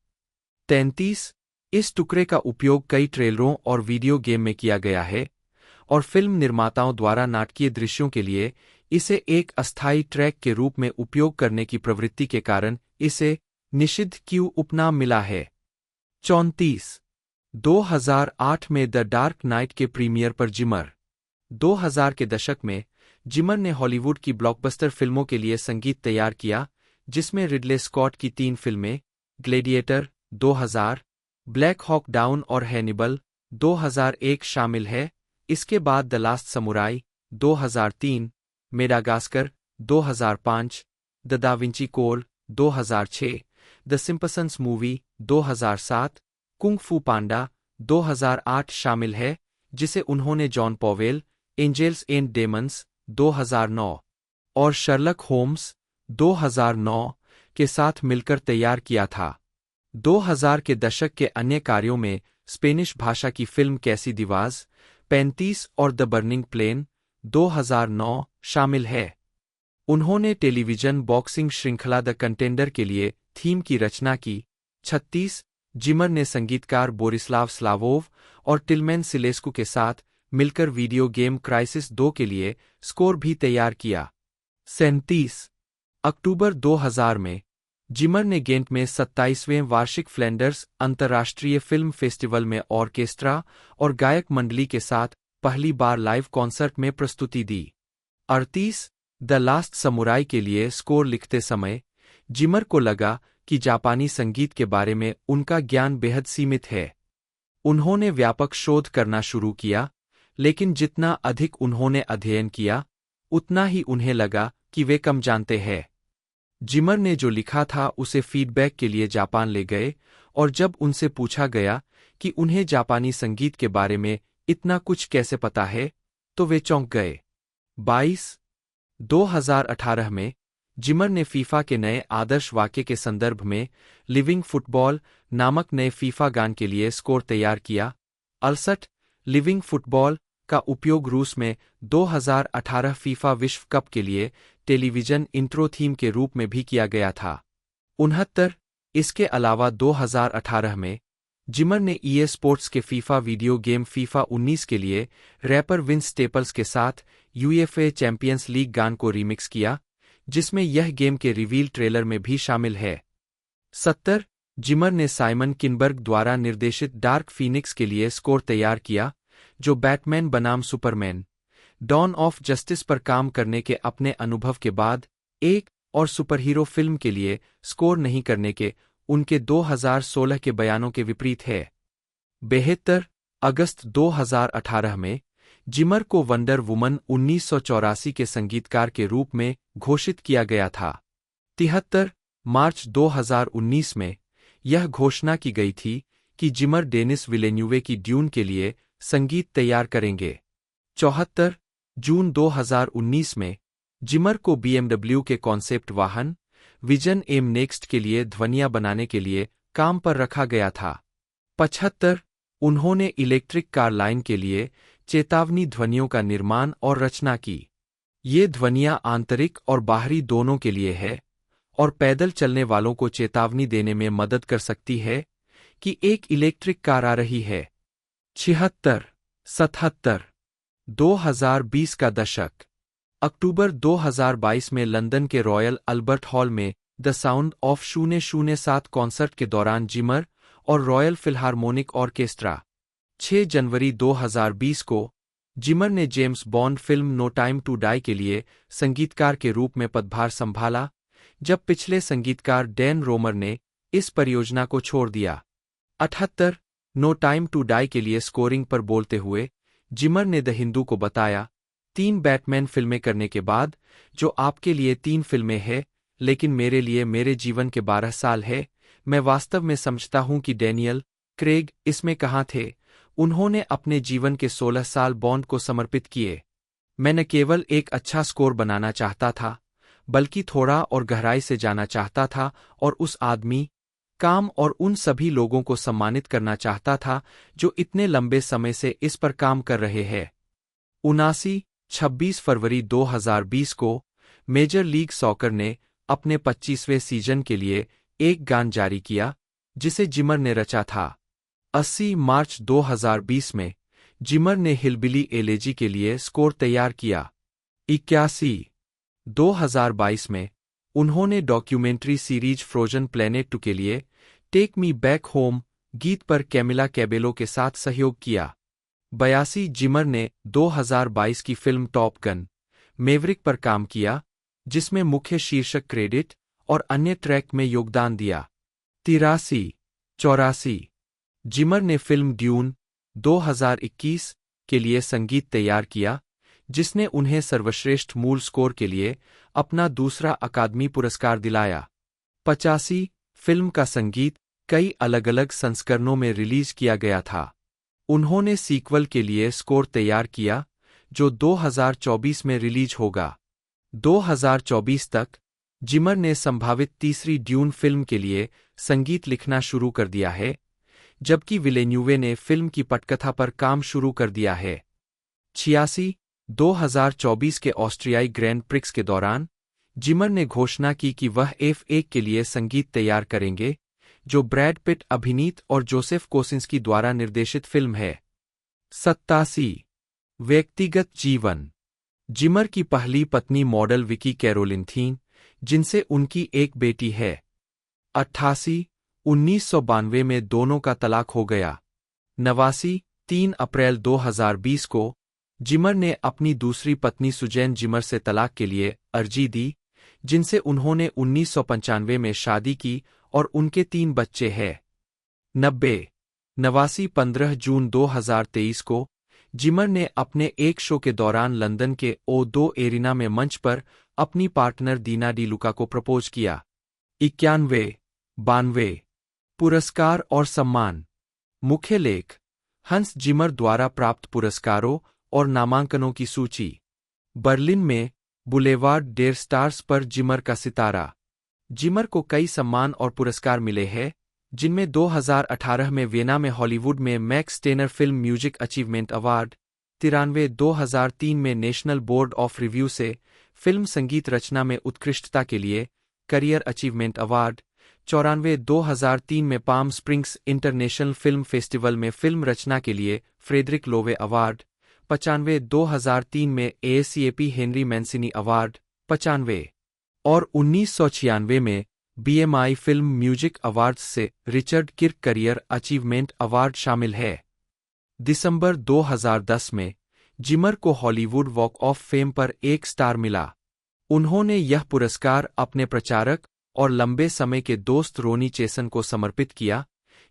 33 इस टुकड़े का उपयोग कई ट्रेलरों और वीडियो गेम में किया गया है और फिल्म निर्माताओं द्वारा नाटकीय दृश्यों के लिए इसे एक अस्थायी ट्रैक के रूप में उपयोग करने की प्रवृत्ति के कारण इसे निषिद्ध क्यू उपनाम मिला है। 34 2008 में द डार्क नाइट के प्रीमियर पर जिमर 2000 के दशक में जिमर ने हॉलीवुड की ब्लॉकबस्टर फिल्मों के लिए संगीत तैयार किया, जिसमें रिडले स्कॉट की 3 फिल्में ग्लेडिएटर 2000, ब्लैक हॉक डाउन और हैनिबल 2001 शामिल है। इसके बाद the Last Samurai 2003, Madagascar 2005, the Da Vinci Code 2006, the Simpsons movie 2007, Kung Fu Panda 2008 शामिल है, जिसे उन्होंने John Powell, Angels and Demons 2009 और शर्लक होम्स 2009 के साथ मिलकर तैयार किया था। 2000 के दशक के अन्य कार्यों में स्पेनिश भाषा की फिल्म कैसी दिवाज 35 और द बर्निंग प्लेन 2009 शामिल है। उन्होंने टेलीविजन बॉक्सिंग श्रृंखला द कंटेंडर के लिए थीम की रचना की। 36 जिमर ने संगीतकार बोरिस्लाव स्लावोव और टिल्मेन सिलेस्कू के साथ मिलकर वीडियो गेम क्राइसिस 2 के लिए स्कोर भी तैयार किया। 37 अक्टूबर 2000 में जिमर ने गेंट में 27वें वार्षिक फ्लैंडर्स अंतर्राष्ट्रीय फिल्म फेस्टिवल में ऑर्केस्ट्रा और गायक मंडली के साथ पहली बार लाइव कॉन्सर्ट में प्रस्तुति दी। 38 द लास्ट समुराई के लिए स्कोर लिखते समय जिमर को लगा कि जापानी संगीत के बारे में उनका ज्ञान बेहद सीमित है। उन्होंने व्यापक शोध करना शुरू किया, लेकिन जितना अधिक उन्होंने अध्ययन किया, उतना ही उन्हें लगा कि वे कम जानते हैं। जिमर ने जो लिखा था उसे फीडबैक के लिए जापान ले गए, और जब उनसे पूछा गया कि उन्हें जापानी संगीत के बारे में इतना कुछ कैसे पता है, तो वे चौंक गए। 22 2018 में जिमर ने फीफा के नए आदर्श वाक्य के संदर्भ में लिविंग फुटबॉल नामक नए फीफा गान के लिए स्कोर तैयार किया। 68 लिविंग फुटबॉल का उपयोग रूस में 2018 फीफा विश्व कप के लिए टेलीविजन इंट्रो थीम के रूप में भी किया गया था। 69 इसके अलावा 2018 में जिमर ने ईए स्पोर्ट्स के फीफा वीडियो गेम फीफा 19 के लिए रैपर विंस स्टेपल्स के साथ यूएफए चैंपियंस लीग गान को रीमिक्स किया, जिसमें यह गेम के रिवील ट्रेलर में भी शामिल है। 70 जिमर ने साइमन किनबर्ग द्वारा निर्देशित डार्क फीनिक्स के लिए स्कोर तैयार किया, जो बैटमैन बनाम सुपरमैन डॉन ऑफ जस्टिस पर काम करने के अपने अनुभव के बाद एक और सुपरहीरो फिल्म के लिए स्कोर नहीं करने के उनके 2016 के बयानों के विपरीत है। 72 अगस्त 2018 में जिमर को वंडर वुमन 1984 के संगीतकार के रूप में घोषित किया गया था। 73 मार्च 2019 में यह घोषणा की गई थी कि जिमर डेनिस विलेन्यूवे की ड्यून के लिए संगीत तैयार करेंगे। 74 जून 2019 में जिमर को BMW के कॉन्सेप्ट वाहन विजन एम नेक्स्ट के लिए ध्वनियाँ बनाने के लिए काम पर रखा गया था। 75 उन्होंने इलेक्ट्रिक कार लाइन के लिए चेतावनी ध्वनियों का निर्माण और रचना की। ये ध्वनियाँ आंतरिक और बाहरी दोनों के लिए है और पैदल चलने वालों को चेतावनी देने में मदद कर सकती है कि एक इलेक्ट्रिक कार आ रही है। 76 77 2020 का दशक अक्टूबर 2022 में लंदन के रॉयल अल्बर्ट हॉल में द साउंड ऑफ 007 कॉन्सर्ट के दौरान जिमर और रॉयल फिल्हार्मोनिक ऑर्केस्ट्रा। 6 जनवरी 2020 को जिमर ने James Bond film No Time to Die के लिए संगीतकार के रूप में पदभार संभाला, जब पिछले संगीतकार डैन रोमर ने इस परियोजना को छोड़ दिया। 78 नो टाइम टू डाई के लिए स्कोरिंग पर बोलते हुए जिमर ने द हिंदू को बताया, 3 बैटमैन फिल्में करने के बाद, जो आपके लिए 3 फिल्में हैं, लेकिन मेरे लिए मेरे जीवन के 12 साल है, मैं वास्तव में समझता हूं कि डैनियल क्रेग इसमें कहाँ थे। उन्होंने अपने जीवन के 16 साल बॉन्ड को समर्पित किए। मैं न केवल एक अच्छा स्कोर बनाना चाहता था, बल्कि थोड़ा और गहराई से जाना चाहता था और उस आदमी, काम और उन सभी लोगों को सम्मानित करना चाहता था जो इतने लंबे समय से इस पर काम कर रहे हैं। 26 फरवरी 2020 को मेजर लीग सॉकर ने अपने 25वें सीजन के लिए एक गान जारी किया, जिसे जिमर ने रचा था। 80 मार्च 2020 में जिमर ने हिलबिली एलेजी के लिए स्कोर तैयार किया। 81 2022 में उन्होंने डॉक्यूमेंट्री सीरीज फ्रोजन प्लेनेट 2 के लिए टेक मी बैक होम गीत पर कैमिला कैबेलो के साथ सहयोग किया। 82 जिमर ने 2022 की फिल्म टॉप गन मेवरिक पर काम किया, जिसमें मुख्य शीर्षक क्रेडिट और अन्य ट्रैक में योगदान दिया। 83 जिमर ने फिल्म ड्यून 2021 के लिए संगीत तैयार किया, जिसने उन्हें सर्वश्रेष्ठ मूल स्कोर के लिए अपना दूसरा अकादमी पुरस्कार दिलाया। 85 फिल्म का संगीत कई अलग-अलग संस्करणों में रिलीज किया गया था। उन्होंने सीक्वल के लिए स्कोर तैयार किया, जो 2024 में रिलीज होगा। 2024 तक जिमर ने संभावित तीसरी ड्यून फिल्म के लिए संगीत लिखना शुरू कर दिया है, जबकि विलेन्यूवे ने फिल्म की पटकथा पर काम शुरू कर दिया है। 86 2024 के ऑस्ट्रियाई ग्रैंड प्रिक्स के दौरान जिमर ने घोषणा की कि वह F1 के लिए संगीत तैयार करेंगे, जो ब्रैड पिट अभिनीत और जोसेफ कोसिंस्की द्वारा निर्देशित फिल्म है। 87 व्यक्तिगत जीवन। जिमर की पहली पत्नी मॉडल विकी कैरोलिन थीं, जिनसे उनकी एक बेटी है। 88 1992 में दोनों का तलाक हो गया। 89 3 अप्रैल 2020 को जिमर ने अपनी दूसरी पत्नी सुजैन जिमर से तलाक के लिए अर्जी दी, जिनसे उन्होंने 1995 में शादी की और उनके 3 बच्चे हैं। 90 89 15 जून 2023 को जिमर ने अपने एक शो के दौरान लंदन के O2 एरिना में मंच पर अपनी पार्टनर दीना डी लुका को प्रपोज किया। 91 92 पुरस्कार और सम्मान। मुख्य लेख हंस जिमर द्वारा प्राप्त पुरस्कारों और नामांकनों की सूची। बर्लिन में बुलेवार्ड डेर स्टार्स पर जिमर का सितारा। जिमर को कई सम्मान और पुरस्कार मिले हैं, जिनमें 2018 में वियना में हॉलीवुड में Max Steiner film music achievement award, 93 2003 में नेशनल बोर्ड ऑफ रिव्यू से फिल्म संगीत रचना में उत्कृष्टता के लिए करियर अचीवमेंट अवार्ड, 94 2003 में palm springs international film festival में फिल्म रचना के लिए फ्रेडरिक लोवे अवार्ड, 95 2003 में ASCAP हेनरी मैंसिनी अवार्ड, 95 और 1996 में BMI फिल्म म्यूजिक अवार्ड्स से Richard Kirk career achievement award शामिल है। दिसंबर 2010 में जिमर को हॉलीवुड वॉक ऑफ फेम पर एक स्टार मिला। उन्होंने यह पुरस्कार अपने प्रचारक और लंबे समय के दोस्त रोनी चेसन को समर्पित किया,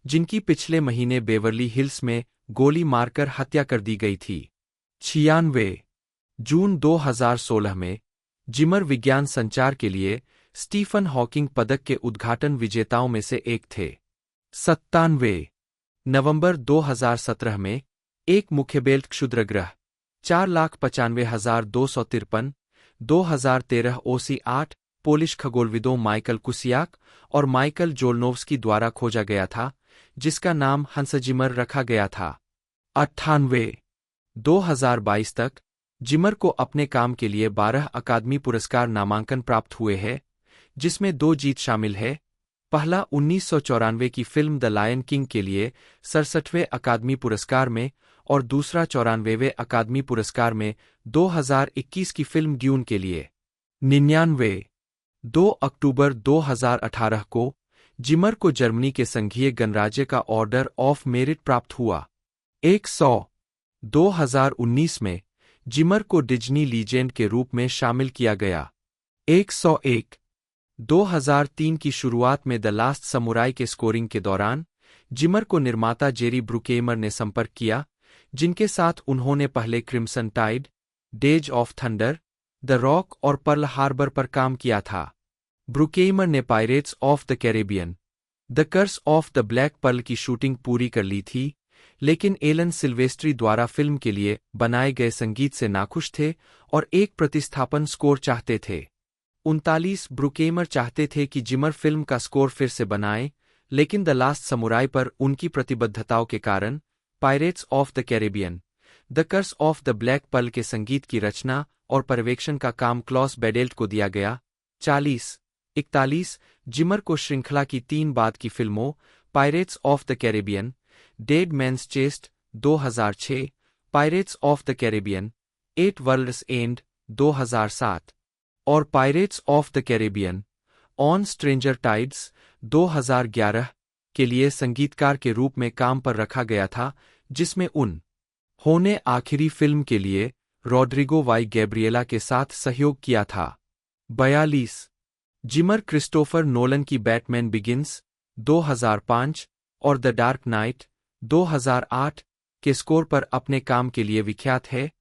जिनकी पिछले महीने बेवर्ली हिल्स में गोली मारकर हत्या कर दी गई थी। 96 जून 2016 में जिमर विज्ञान संचार के लिए स्टीफन हॉकिंग पदक के उद्घाटन विजेताओं में से एक थे। 97 नवंबर 2017 में एक मुख्यबेल्ट क्षुद्रग्रह 4,95,253 2013 OC8 पोलिश खगोलविदों माइकल कुसियाक और माइकल जोलनोव्स्की द्वारा खोजा गया था, जिसका नाम हंस जिमर रखा गया था। 98 2022 तक जिमर को अपने काम के लिए 12 अकादमी पुरस्कार नामांकन प्राप्त हुए हैं, जिसमें 2 जीत शामिल है। पहला 1994 की फिल्म द लायन किंग के लिए 67वें अकादमी पुरस्कार में और दूसरा 94वें अकादमी पुरस्कार में 2021 की फिल्म ड्यून के लिए। 99 2 अक्टूबर 2018 को जिमर को जर्मनी के संघीय गणराज्य का ऑर्डर ऑफ मेरिट प्राप्त हुआ। 100 2019 में जिमर को डिज्नी लीजेंड के रूप में शामिल किया गया। 101 2003 की शुरुआत में द लास्ट समुराई के स्कोरिंग के दौरान जिमर को निर्माता जेरी ब्रुकेमर ने संपर्क किया, जिनके साथ उन्होंने पहले Crimson Tide, Days of Thunder, the Rock और पर्ल हार्बर पर काम किया था। ब्रुकेमर ने Pirates of the Caribbean, the Curse of the Black Pearl की शूटिंग पूरी कर ली थी, लेकिन एलन सिल्वेस्ट्री द्वारा फिल्म के लिए बनाए गए संगीत से नाखुश थे और एक प्रतिस्थापन स्कोर चाहते थे। 39 ब्रुकेमर चाहते थे कि जिमर फिल्म का स्कोर फिर से बनाए, लेकिन द लास्ट समुराई पर उनकी प्रतिबद्धताओं के कारण Pirates of the Caribbean, the Curse of the Black Pearl के संगीत की रचना और पर्यवेक्षण का काम क्लॉस बेडेल्ट को दिया गया। 40 41 जिमर को श्रृंखला की 3 बाद की फिल्मों Pirates of the Caribbean, Dead Man's Chest 2006, Pirates of the Caribbean, 8 World's End 2007 और Pirates of the Caribbean on Stranger Tides 2011 के लिए संगीतकार के रूप में काम पर रखा गया था, जिसमें उन्होंने आखिरी फिल्म के लिए रॉड्रिगो वाई गैब्रिएला के साथ सहयोग किया था। 42 जिमर क्रिस्टोफर नोलन की बैटमैन बिगिंस 2005 और द डार्क नाइट 2008 के स्कोर पर अपने काम के लिए विख्यात है,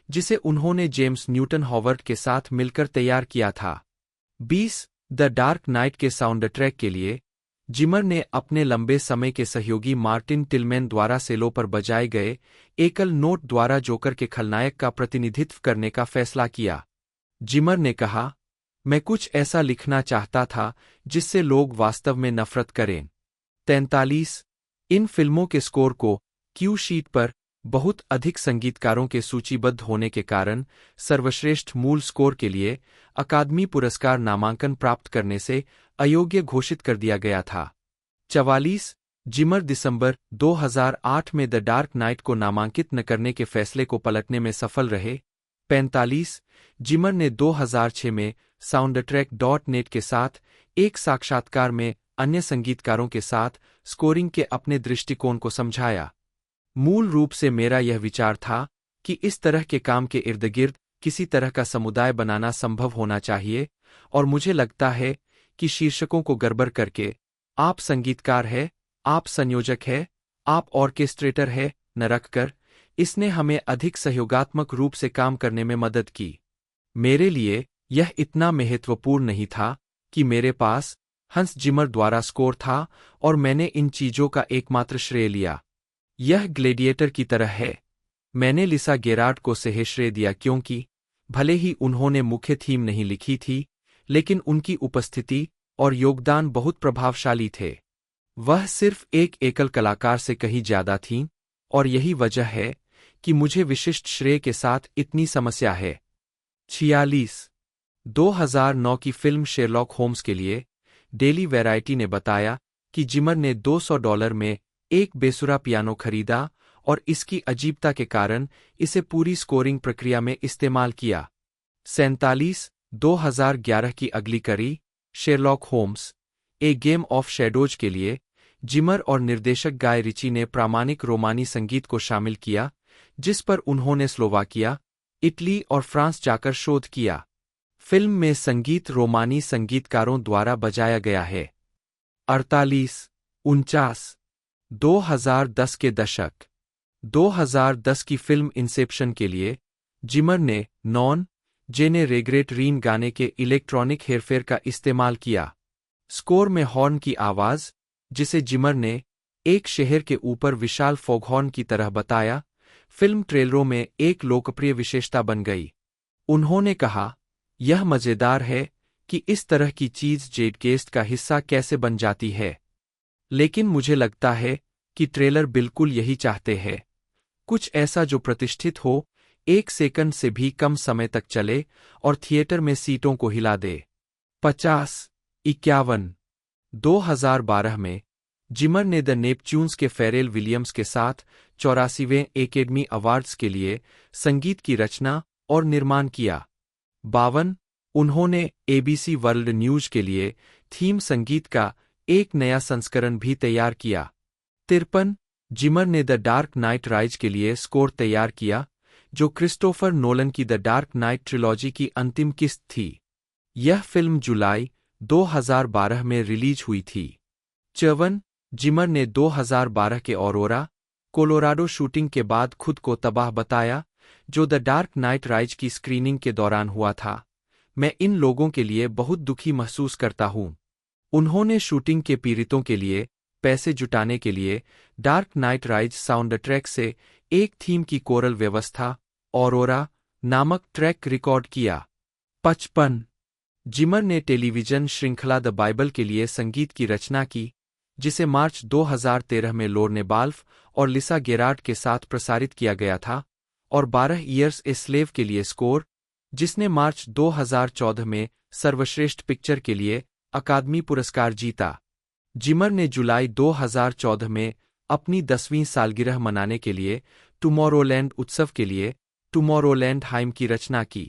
जिसे उन्होंने जेम्स न्यूटन हॉवर्ड के साथ मिलकर तैयार किया था। 20 द डार्क नाइट के साउंड ट्रैक के लिए जिमर ने अपने लंबे समय के सहयोगी मार्टिन टिलमैन द्वारा सेलो पर बजाए गए एकल नोट द्वारा जोकर के खलनायक का प्रतिनिधित्व करने का फैसला किया। जिमर ने कहा, मैं कुछ ऐसा लिखना चाहता था जिससे लोग वास्तव में नफरत करें। 43 इन फिल्मों के स्कोर को क्यू शीट पर बहुत अधिक संगीतकारों के सूचीबद्ध होने के कारण सर्वश्रेष्ठ मूल स्कोर के लिए अकादमी पुरस्कार नामांकन प्राप्त करने से अयोग्य घोषित कर दिया गया था। 44 जिमर दिसंबर 2008 में द डार्क नाइट को नामांकित न करने के फैसले को पलटने में सफल रहे। 45 जिमर ने 2006 में साउंडट्रैक.नेट के साथ एक साक्षात्कार में अन्य संगीतकारों के साथ स्कोरिंग के अपने दृष्टिकोण को समझाया। मूल रूप से मेरा यह विचार था कि इस तरह के काम के इर्दगिर्द किसी तरह का समुदाय बनाना संभव होना चाहिए, और मुझे लगता है कि शीर्षकों को गड़बड़ करके आप संगीतकार है, आप संयोजक है, आप ऑर्केस्ट्रेटर है न रखकर इसने हमें अधिक सहयोगात्मक रूप से काम करने में मदद की। मेरे लिए यह इतना महत्वपूर्ण नहीं था कि मेरे पास हंस जिमर द्वारा स्कोर था और मैंने इन चीजों का एकमात्र श्रेय लिया। यह ग्लेडिएटर की तरह है। मैंने लिसा गेरार्ड को श्रेय दिया क्योंकि भले ही उन्होंने मुख्य थीम नहीं लिखी थी, लेकिन उनकी उपस्थिति और योगदान बहुत प्रभावशाली थे। वह सिर्फ एक एकल कलाकार से कहीं ज्यादा थीं, और यही वजह है कि मुझे विशिष्ट श्रेय के साथ इतनी समस्या है। 46 2009 की फिल्म शेरलॉक होम्स के लिए डेली वैरायटी ने बताया कि जिमर ने $200 में एक बेसुरा पियानो खरीदा और इसकी अजीबता के कारण इसे पूरी स्कोरिंग प्रक्रिया में इस्तेमाल किया। 47 2011 की अगली कड़ी Sherlock Holmes a Game of Shadows के लिए जिमर और निर्देशक गाय रिची ने प्रामाणिक रोमानी संगीत को शामिल किया, जिस पर उन्होंने स्लोवाकिया, इटली और फ्रांस जाकर शोध किया। फिल्म में संगीत रोमानी संगीतकारों द्वारा बजाया गया है। 48 49 2010 के दशक 2010 की फिल्म इंसेप्शन के लिए जिमर ने नॉन जेने रेग्रेट रीन गाने के इलेक्ट्रॉनिक हेरफेर का इस्तेमाल किया। स्कोर में हॉर्न की आवाज, जिसे जिमर ने एक शहर के ऊपर विशाल फॉगहॉर्न की तरह बताया, फिल्म ट्रेलरों में एक लोकप्रिय विशेषता बन गई। उन्होंने कहा, यह मजेदार है कि इस तरह की चीज जेडगेस्ट का हिस्सा कैसे बन जाती है, लेकिन मुझे लगता है कि ट्रेलर बिल्कुल यही चाहते हैं, कुछ ऐसा जो प्रतिष्ठित हो, 1 सेकंड से भी कम समय तक चले और थिएटर में सीटों को हिला दे। 50 51 2012 में जिमर ने द नेपच्यून्स के फेरेल विलियम्स के साथ 84वें एकेडमी अवार्ड्स के लिए संगीत की रचना और निर्माण किया। 52 उन्होंने एबीसी वर्ल्ड न्यूज के लिए थीम संगीत का एक नया संस्करण भी तैयार किया। 53 जिमर ने द डार्क नाइट राइज के लिए स्कोर तैयार किया, जो क्रिस्टोफर नोलन की द डार्क नाइट ट्रिलॉजी की अंतिम किस्त थी। यह फिल्म जुलाई 2012 में रिलीज हुई थी। 54 जिमर ने 2012 के ऑरोरा, कोलोराडो शूटिंग के बाद खुद को तबाह बताया, जो द डार्क नाइट राइज की स्क्रीनिंग के दौरान हुआ था। मैं इन लोगों के लिए बहुत दुखी महसूस करता हूं। उन्होंने शूटिंग के पीड़ितों के लिए पैसे जुटाने के लिए dark night rise sound track से एक थीम की कोरल व्यवस्था, ऑरोरा नामक ट्रैक रिकॉर्ड किया। 55 जिमर ने टेलीविजन श्रृंखला द बाइबल के लिए संगीत की रचना की, जिसे मार्च 2013 में लोर्ने बाल्फ और लिसा गेरार्ड के साथ प्रसारित किया गया था, और 12 ईयर्स ए स्लेव के लिए स्कोर, जिसने मार्च 2014 में सर्वश्रेष्ठ पिक्चर के लिए अकादमी पुरस्कार जीता। जिमर ने जुलाई 2014 में अपनी 10वीं सालगिरह मनाने के लिए टुमॉरोलैंड उत्सव के लिए टुमॉरोलैंड हाइम की रचना की।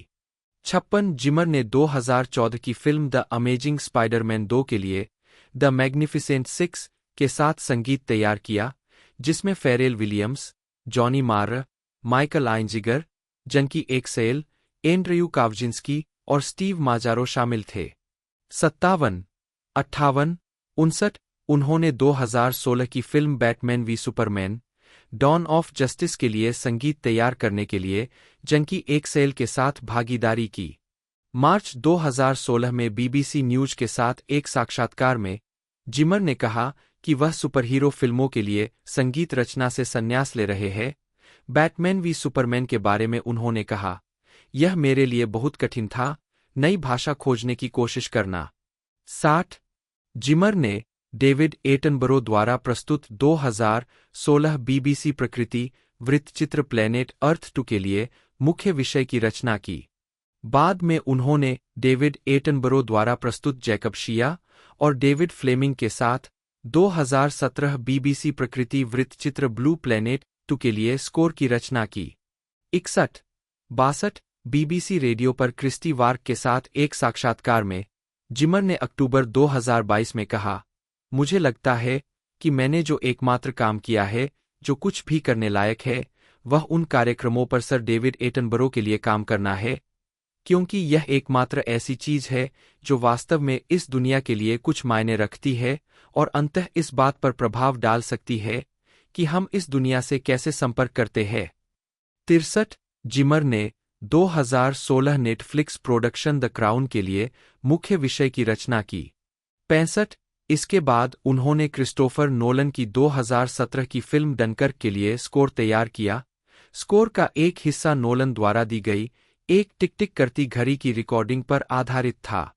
56 जिमर ने 2014 की फिल्म द अमेजिंग स्पाइडरमैन 2 के लिए द मैग्निफिसेंट 6 के साथ संगीत तैयार किया, जिसमें फेरेल विलियम्स, जॉनी मार्र, माइकल आइंजिगर, जनकी एक्सेल, एंड्रयू कावजिंस्की और स्टीव माजारो शामिल थे। 57 58 59 उन्होंने 2016 की film Batman v Superman, Dawn of Justice के लिए संगीत तैयार करने के लिए जनकी एक्सेल के साथ भागीदारी की। मार्च 2016 में बीबीसी न्यूज के साथ एक साक्षात्कार में जिमर ने कहा कि वह सुपरहीरो फिल्मों के लिए संगीत रचना से संन्यास ले रहे हैं। बैटमैन वी सुपरमैन के बारे में उन्होंने कहा, यह मेरे लिए बहुत कठिन था, नई भाषा खोजने की कोशिश करना। 60 जिमर ने डेविड एटनबरो द्वारा प्रस्तुत 2016 बीबीसी प्रकृति वृत्तचित्र प्लेनेट अर्थ 2 के लिए मुख्य विषय की रचना की। बाद में उन्होंने डेविड एटनबरो द्वारा प्रस्तुत जैकब शिया और डेविड फ्लेमिंग के साथ 2017 बीबीसी प्रकृति वृत्तचित्र ब्लू प्लेनेट 2 के लिए स्कोर की रचना की। 61-62 बीबीसी रेडियो पर क्रिस्टी वार्क के साथ एक साक्षात्कार में जिमर ने अक्टूबर 2022 में कहा, मुझे लगता है कि मैंने जो एकमात्र काम किया है जो कुछ भी करने लायक है वह उन कार्यक्रमों पर सर डेविड एटनबरो के लिए काम करना है, क्योंकि यह एकमात्र ऐसी चीज है जो वास्तव में इस दुनिया के लिए कुछ मायने रखती है और अंततः इस बात पर प्रभाव डाल सकती है कि हम इस दुनिया से कैसे संपर्क करते हैं। 63 जिमर ने 2016 नेटफ्लिक्स प्रोडक्शन द क्राउन के लिए मुख्य विषय की रचना की। 65 इसके बाद उन्होंने क्रिस्टोफर नोलन की 2017 की फिल्म डनकर्क के लिए स्कोर तैयार किया। स्कोर का एक हिस्सा नोलन द्वारा दी गई एक टिक टिक करती घड़ी की रिकॉर्डिंग पर आधारित था।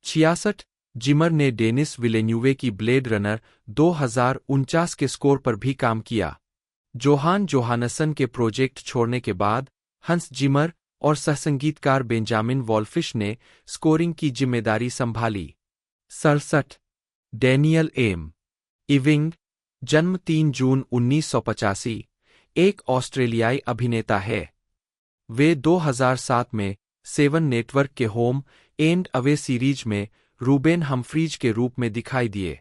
66 जिमर ने डेनिस विलेन्यूवे की ब्लेड रनर 2049 के स्कोर पर भी काम किया। जोहान जोहानसन के प्रोजेक्ट छोड़ने के बाद हंस जिमर और सहसंगीतकार बेंजामिन वॉल्फिश ने स्कोरिंग की जिम्मेदारी संभाली। 67 डैनियल एम इविंग, जन्म 3 जून 1985, एक ऑस्ट्रेलियाई अभिनेता है। वे 2007 में 7 नेटवर्क के होम एंड अवे सीरीज में रूबेन हम्फ्रीज के रूप में दिखाई दिए।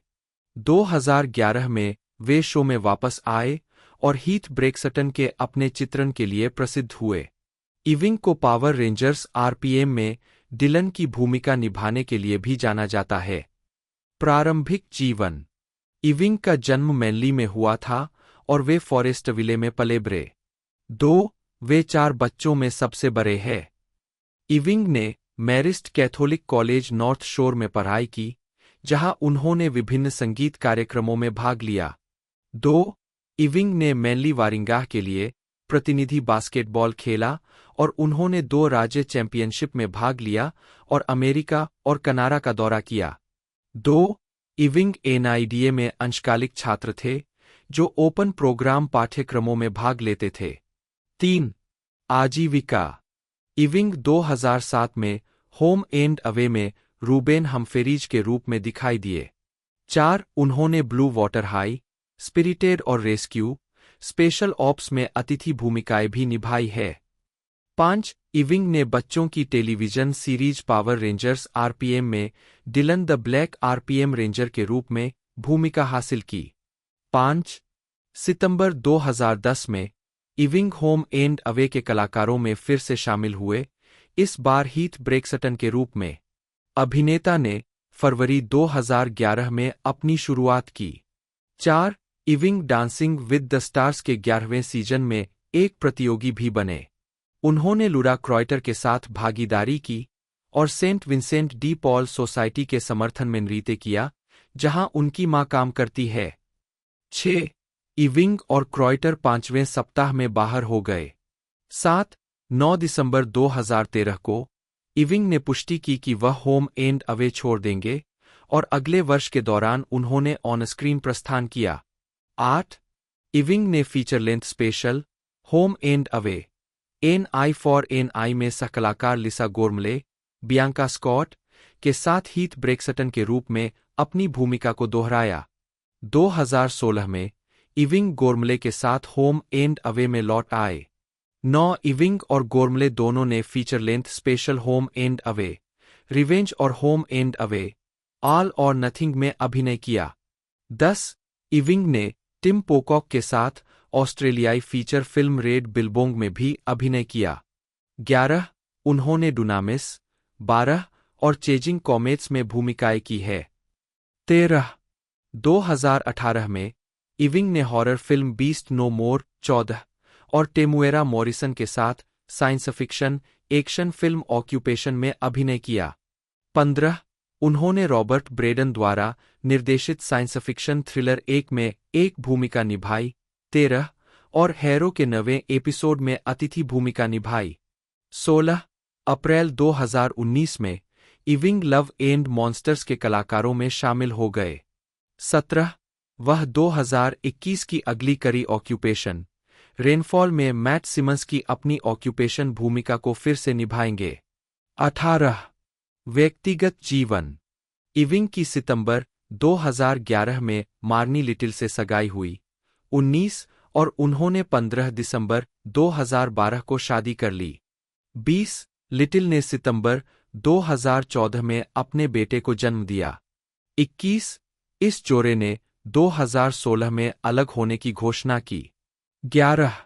2011 में वे शो में वापस आए और हीथ ब्रेक्सटन के अपने चित्रण के लिए प्रसिद्ध हुए। इविंग को पावर रेंजर्स आरपीएम में डिलन की भूमिका निभाने के लिए भी जाना जाता है। प्रारंभिक जीवन। इविंग का जन्म मैनली में हुआ था और वे फॉरेस्टविले में पले बड़े। वे 4 बच्चों में सबसे बड़े हैं। इविंग ने मैरिस्ट कैथोलिक कॉलेज नॉर्थ शोर में पढ़ाई की, जहां उन्होंने विभिन्न संगीत कार्यक्रमों में भाग लिया। इविंग ने मैनली वारिंगाह के लिए प्रतिनिधि बास्केटबॉल खेला और उन्होंने 2 राज्य चैंपियनशिप में भाग लिया और अमेरिका और कनाडा का दौरा किया। इविंग एनआईडीए में अंशकालिक छात्र थे, जो ओपन प्रोग्राम पाठ्यक्रमों में भाग लेते थे। 3 आजीविका। इविंग 2007 में होम एंड अवे में रूबेन हम्फ्रीज के रूप में दिखाई दिए। 4 उन्होंने ब्लू वाटर हाई, स्पिरिटेड और रेस्क्यू स्पेशल ऑप्स में अतिथि भूमिकाएं भी निभाई है। 5 इविंग ने बच्चों की television series Power Rangers RPM में Dillon the Black RPM Ranger के रूप में भूमिका हासिल की। 5 सितंबर 2010 में इविंग होम एंड अवे के कलाकारों में फिर से शामिल हुए, इस बार हीथ ब्रेक्सटन के रूप में। अभिनेता ने फरवरी 2011 में अपनी शुरुआत की। 4 इविंग डांसिंग विद द स्टार्स के 11वें सीजन में एक प्रतियोगी भी बने। उन्होंने लुरा क्रॉयटर के साथ भागीदारी की और Saint Vincent de Paul Society के समर्थन में नृत्य किया, जहां उनकी मां काम करती है। 6 इविंग और क्रॉयटर 5वें सप्ताह में बाहर हो गए। 9 दिसंबर 2013 को इविंग ने पुष्टि की कि वह होम एंड अवे छोड़ देंगे और अगले वर्ष के दौरान उन्होंने ऑन स्क्रीन प्रस्थान किया। 8 इविंग ने feature length special Home and Away NI. For NI. में सहकलाकार लिसा गोर्मले, बियांका स्कॉट के साथ हीथ ब्रेक्सटन के रूप में अपनी भूमिका को दोहराया। 2016 में इविंग गोर्मले के साथ होम एंड अवे में लौट आए। 9 इविंग और गोर्मले दोनों ने feature length special Home and away, revenge और होम एंड अवे, ऑल और नथिंग में अभिनय किया। 10 इविंग ने टिम पोकॉक के साथ ऑस्ट्रेलियाई फीचर फिल्म रेड बिलबोंग में भी अभिनय किया। 11 उन्होंने डुनामिस, 12 और चेजिंग कॉमेट्स में भूमिकाएं की है। 13 2018 में इविंग ने हॉरर फिल्म बीस्ट नो मोर 14 और टेमुएरा मॉरिसन के साथ science fiction action film occupation में अभिनय किया। 15 उन्होंने रॉबर्ट ब्रेडन द्वारा निर्देशित साइंस फिक्शन थ्रिलर 1 में एक भूमिका निभाई। 13 और हैरो के 9वें एपिसोड में अतिथि भूमिका निभाई। 16 अप्रैल 2019 में इविंग लव एंड मॉन्स्टर्स के कलाकारों में शामिल हो गए। 17 वह 2021 की अगली कड़ी ऑक्यूपेशन रेनफॉल में मैट सिमंस की अपनी ऑक्यूपेशन भूमिका को फिर से निभाएंगे। 18 व्यक्तिगत जीवन। इविंग की सितंबर 2011 में मार्नी लिटिल से सगाई हुई। 19 और उन्होंने 15 दिसंबर 2012 को शादी कर ली। 20 लिटिल ने सितंबर 2014 में अपने बेटे को जन्म दिया। 21 इस जोड़े ने 2016 में अलग होने की घोषणा की। 11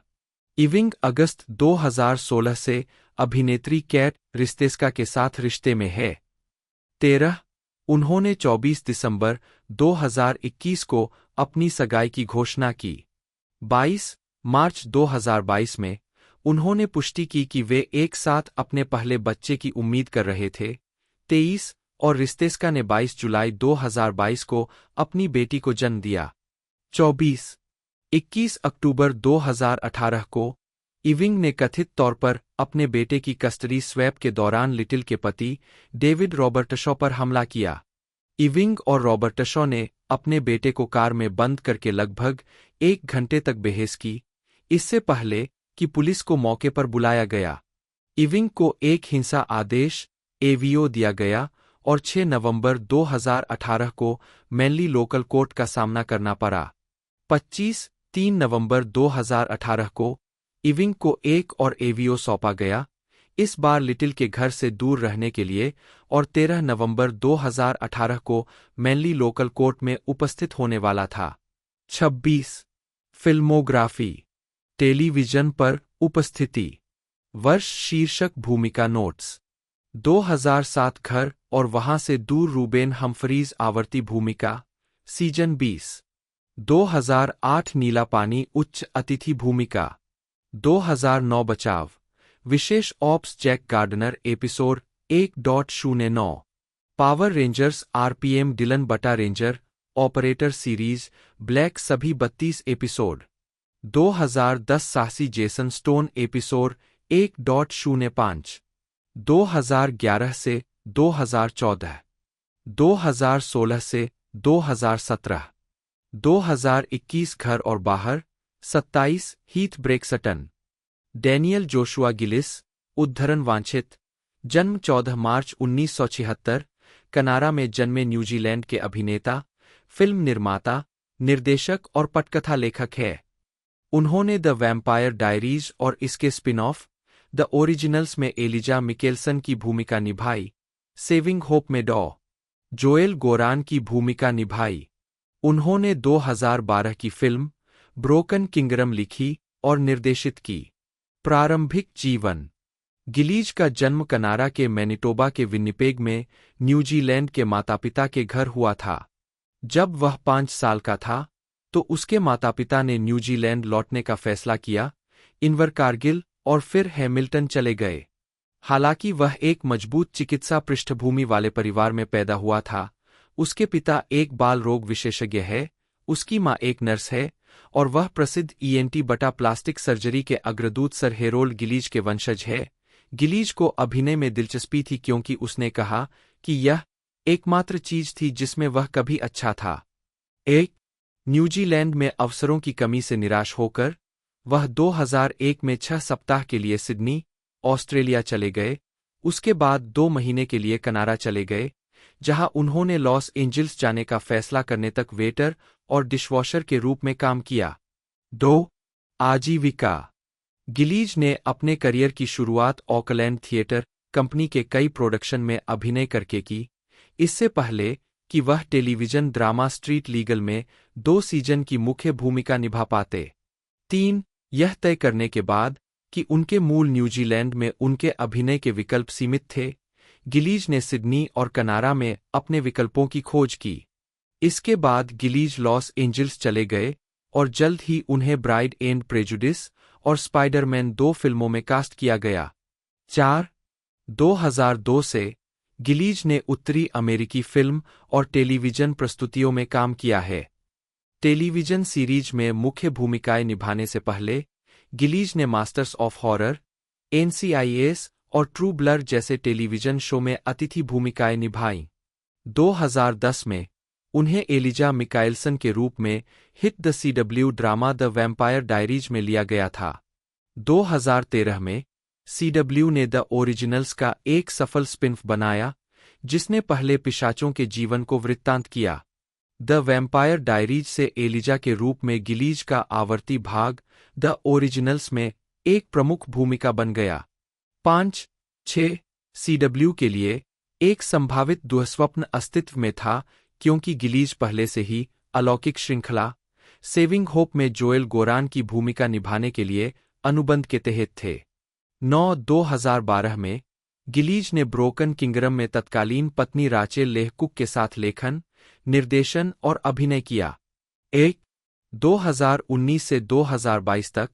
इविंग अगस्त 2016 से अभिनेत्री कैट रिस्तेस्का के साथ रिश्ते में है। 13 उन्होंने 24 दिसंबर 2021 को अपनी सगाई की घोषणा की। 22 मार्च 2022 में उन्होंने पुष्टि की कि वे एक साथ अपने पहले बच्चे की उम्मीद कर रहे थे। 23 और रिस्तेस्का ने 22 जुलाई 2022 को अपनी बेटी को जन्म दिया। 24 21 अक्टूबर 2018 को इविंग ने कथित तौर पर अपने बेटे की कस्टडी स्वैप के दौरान लिटिल के पति डेविड रॉबर्टशॉ पर हमला किया। इविंग और रॉबर्टशॉ ने अपने बेटे को कार में बंद करके लगभग 1 घंटे तक बहस की, इससे पहले कि पुलिस को मौके पर बुलाया गया। इविंग को एक हिंसा आदेश एवीओ दिया गया और 6 नवंबर 2018 को मैनली लोकल कोर्ट का सामना करना पड़ा। 3 नवंबर 2018 को इविंग को एक और एवीओ सौंपा गया, इस बार लिटिल के घर से दूर रहने के लिए, और 13 नवंबर 2018 को मैनली लोकल कोर्ट में उपस्थित होने वाला था। 26 फिल्मोग्राफी। टेलीविजन पर उपस्थिति। वर्ष शीर्षक भूमिका नोट्स। 2007 घर और वहां से दूर रूबेन हम्फरीज आवर्ती भूमिका सीजन 20। 2008 नीला पानी उच्च अतिथि भूमिका। 2009 बचाव विशेष ops Jack Gardner episode 1.09। Power Rangers RPM Dillon बटा रेंजर ऑपरेटर सीरीज ब्लैक सभी 32 एपिसोड। 2010 साहसी जेसन स्टोन एपिसोड 1.05। 2011 से 2014। 2016 से 2017। 2021 घर और बाहर 27 Heath Braxton. Daniel Joshua Gillies उद्धरण वांछित। जन्म 14 मार्च 1976, कनारा में जन्मे न्यूजीलैंड के अभिनेता, फिल्म निर्माता, निर्देशक और पटकथा लेखक है। उन्होंने द वैम्पायर डायरीज और इसके स्पिन ऑफ द ओरिजिनल्स में एलिजा मिकेल्सन की भूमिका निभाई। सेविंग होप में जोएल गोरान की भूमिका निभाई। उन्होंने 2012 की फिल्म ब्रोकन किंगडम लिखी और निर्देशित की। प्रारंभिक जीवन। गिलीज का जन्म कनारा के मैनिटोबा के विनिपेग में न्यूजीलैंड के माता-पिता के घर हुआ था। जब वह 5 साल का था तो उसके माता-पिता ने न्यूजीलैंड लौटने का फैसला किया, इनवरकारगिल और फिर हैमिल्टन चले गए। हालांकि वह एक मजबूत चिकित्सा पृष्ठभूमि वाले परिवार में पैदा हुआ था। उसके पिता एक बाल रोग विशेषज्ञ है, उसकी मां एक नर्स है और वह प्रसिद्ध ईएनटी बटा प्लास्टिक सर्जरी के अग्रदूत सर हेरोल्ड गिलीज के वंशज है। गिलीज को अभिनय में दिलचस्पी थी क्योंकि उसने कहा कि यह एकमात्र चीज थी जिसमें वह कभी अच्छा था। न्यूजीलैंड में अवसरों की कमी से निराश होकर वह 2001 में 6 सप्ताह के लिए सिडनी, ऑस्ट्रेलिया चले गए। उसके बाद 2 महीने के लिए कनारा चले गए, जहां उन्होंने लॉस एंजिल्स जाने का फैसला करने तक वेटर और डिशवॉशर के रूप में काम किया। 2 आजीविका। गिलीज ने अपने करियर की शुरुआत ऑकलैंड थिएटर कंपनी के कई प्रोडक्शन में अभिनय करके की, इससे पहले कि वह टेलीविजन ड्रामा स्ट्रीट लीगल में 2 सीजन की मुख्य भूमिका निभा पाते। 3 यह तय करने के बाद कि उनके मूल न्यूजीलैंड में उनके अभिनय के विकल्प सीमित थे, गिलीज ने सिडनी और कनारा में अपने विकल्पों की खोज की। इसके बाद गिलीज लॉस एंजिल्स चले गए और जल्द ही उन्हें ब्राइड एंड प्रेजुडिस और स्पाइडरमैन 2 फिल्मों में कास्ट किया गया। 4 2002 से गिलीज ने उत्तरी अमेरिकी फिल्म और टेलीविजन प्रस्तुतियों में काम किया है। टेलीविजन सीरीज में मुख्य भूमिकाएं निभाने से पहले गिलीज ने मास्टर्स ऑफ हॉरर, NCIS और ट्रू ब्लड जैसे टेलीविजन शो में अतिथि भूमिकाएं निभाईं। 2010 में उन्हें एलिजा मिकाइलसन के रूप में hit the CW drama the vampire diaries में लिया गया था। 2013 में CW ने द ओरिजिनल्स का एक सफल स्पिन-ऑफ बनाया, जिसने पहले पिशाचों के जीवन को वृत्तांत किया। द वैम्पायर डायरीज से एलिजा के रूप में गिलीज का आवर्ती भाग द ओरिजिनल्स में एक प्रमुख भूमिका बन गया। 5-6 CW के लिए एक संभावित दुःस्वप्न अस्तित्व में था, क्योंकि गिलीज पहले से ही अलौकिक श्रृंखला सेविंग होप में जोएल गोरान की भूमिका निभाने के लिए अनुबंध के तहत थे। 2012 में गिलीज ने ब्रोकन किंगडम में तत्कालीन पत्नी राचेल लेह कुक के साथ लेखन, निर्देशन और अभिनय किया। 2019 से 2022 तक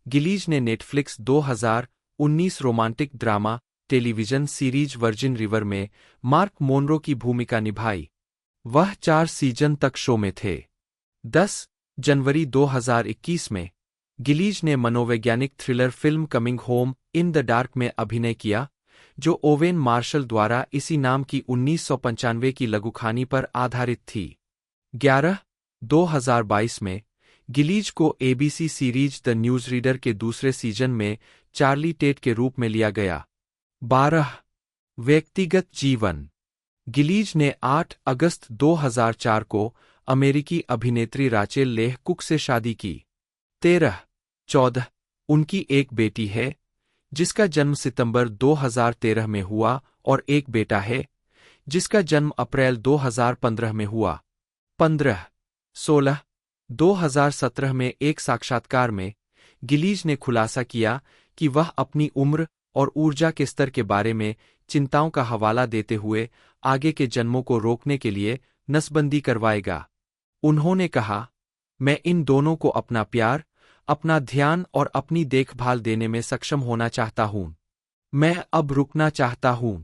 गिलीज ने Netflix 2019 romantic drama television series virgin river में मार्क मोनरो की भूमिका निभाई। वह 4 सीजन तक शो में थे। 10 जनवरी 2021 में गिलीज ने मनोवैज्ञानिक thriller film coming home in the dark में अभिनय किया, जो ओवेन मार्शल द्वारा इसी नाम की 1995 की लघुकहानी पर आधारित थी। 11-2022 में गिलीज को ABC सीरीज द न्यूज़रीडर के दूसरे सीजन में चार्ली टेट के रूप में लिया गया। 12 व्यक्तिगत जीवन। गिलीज ने 8 अगस्त 2004 को अमेरिकी अभिनेत्री राचेल लेह कुक से शादी की। 13-14 उनकी एक बेटी है, जिसका जन्म सितंबर 2013 में हुआ, और एक बेटा है, जिसका जन्म अप्रैल 2015 में हुआ। 15-16 2017 में एक साक्षात्कार में गिलीज ने खुलासा किया कि वह अपनी उम्र और ऊर्जा के स्तर के बारे में चिंताओं का हवाला देते हुए आगे के जन्मों को रोकने के लिए नसबंदी करवाएगा। उन्होंने कहा, मैं इन दोनों को अपना प्यार, अपना ध्यान और अपनी देखभाल देने में सक्षम होना चाहता हूं। मैं अब रुकना चाहता हूं।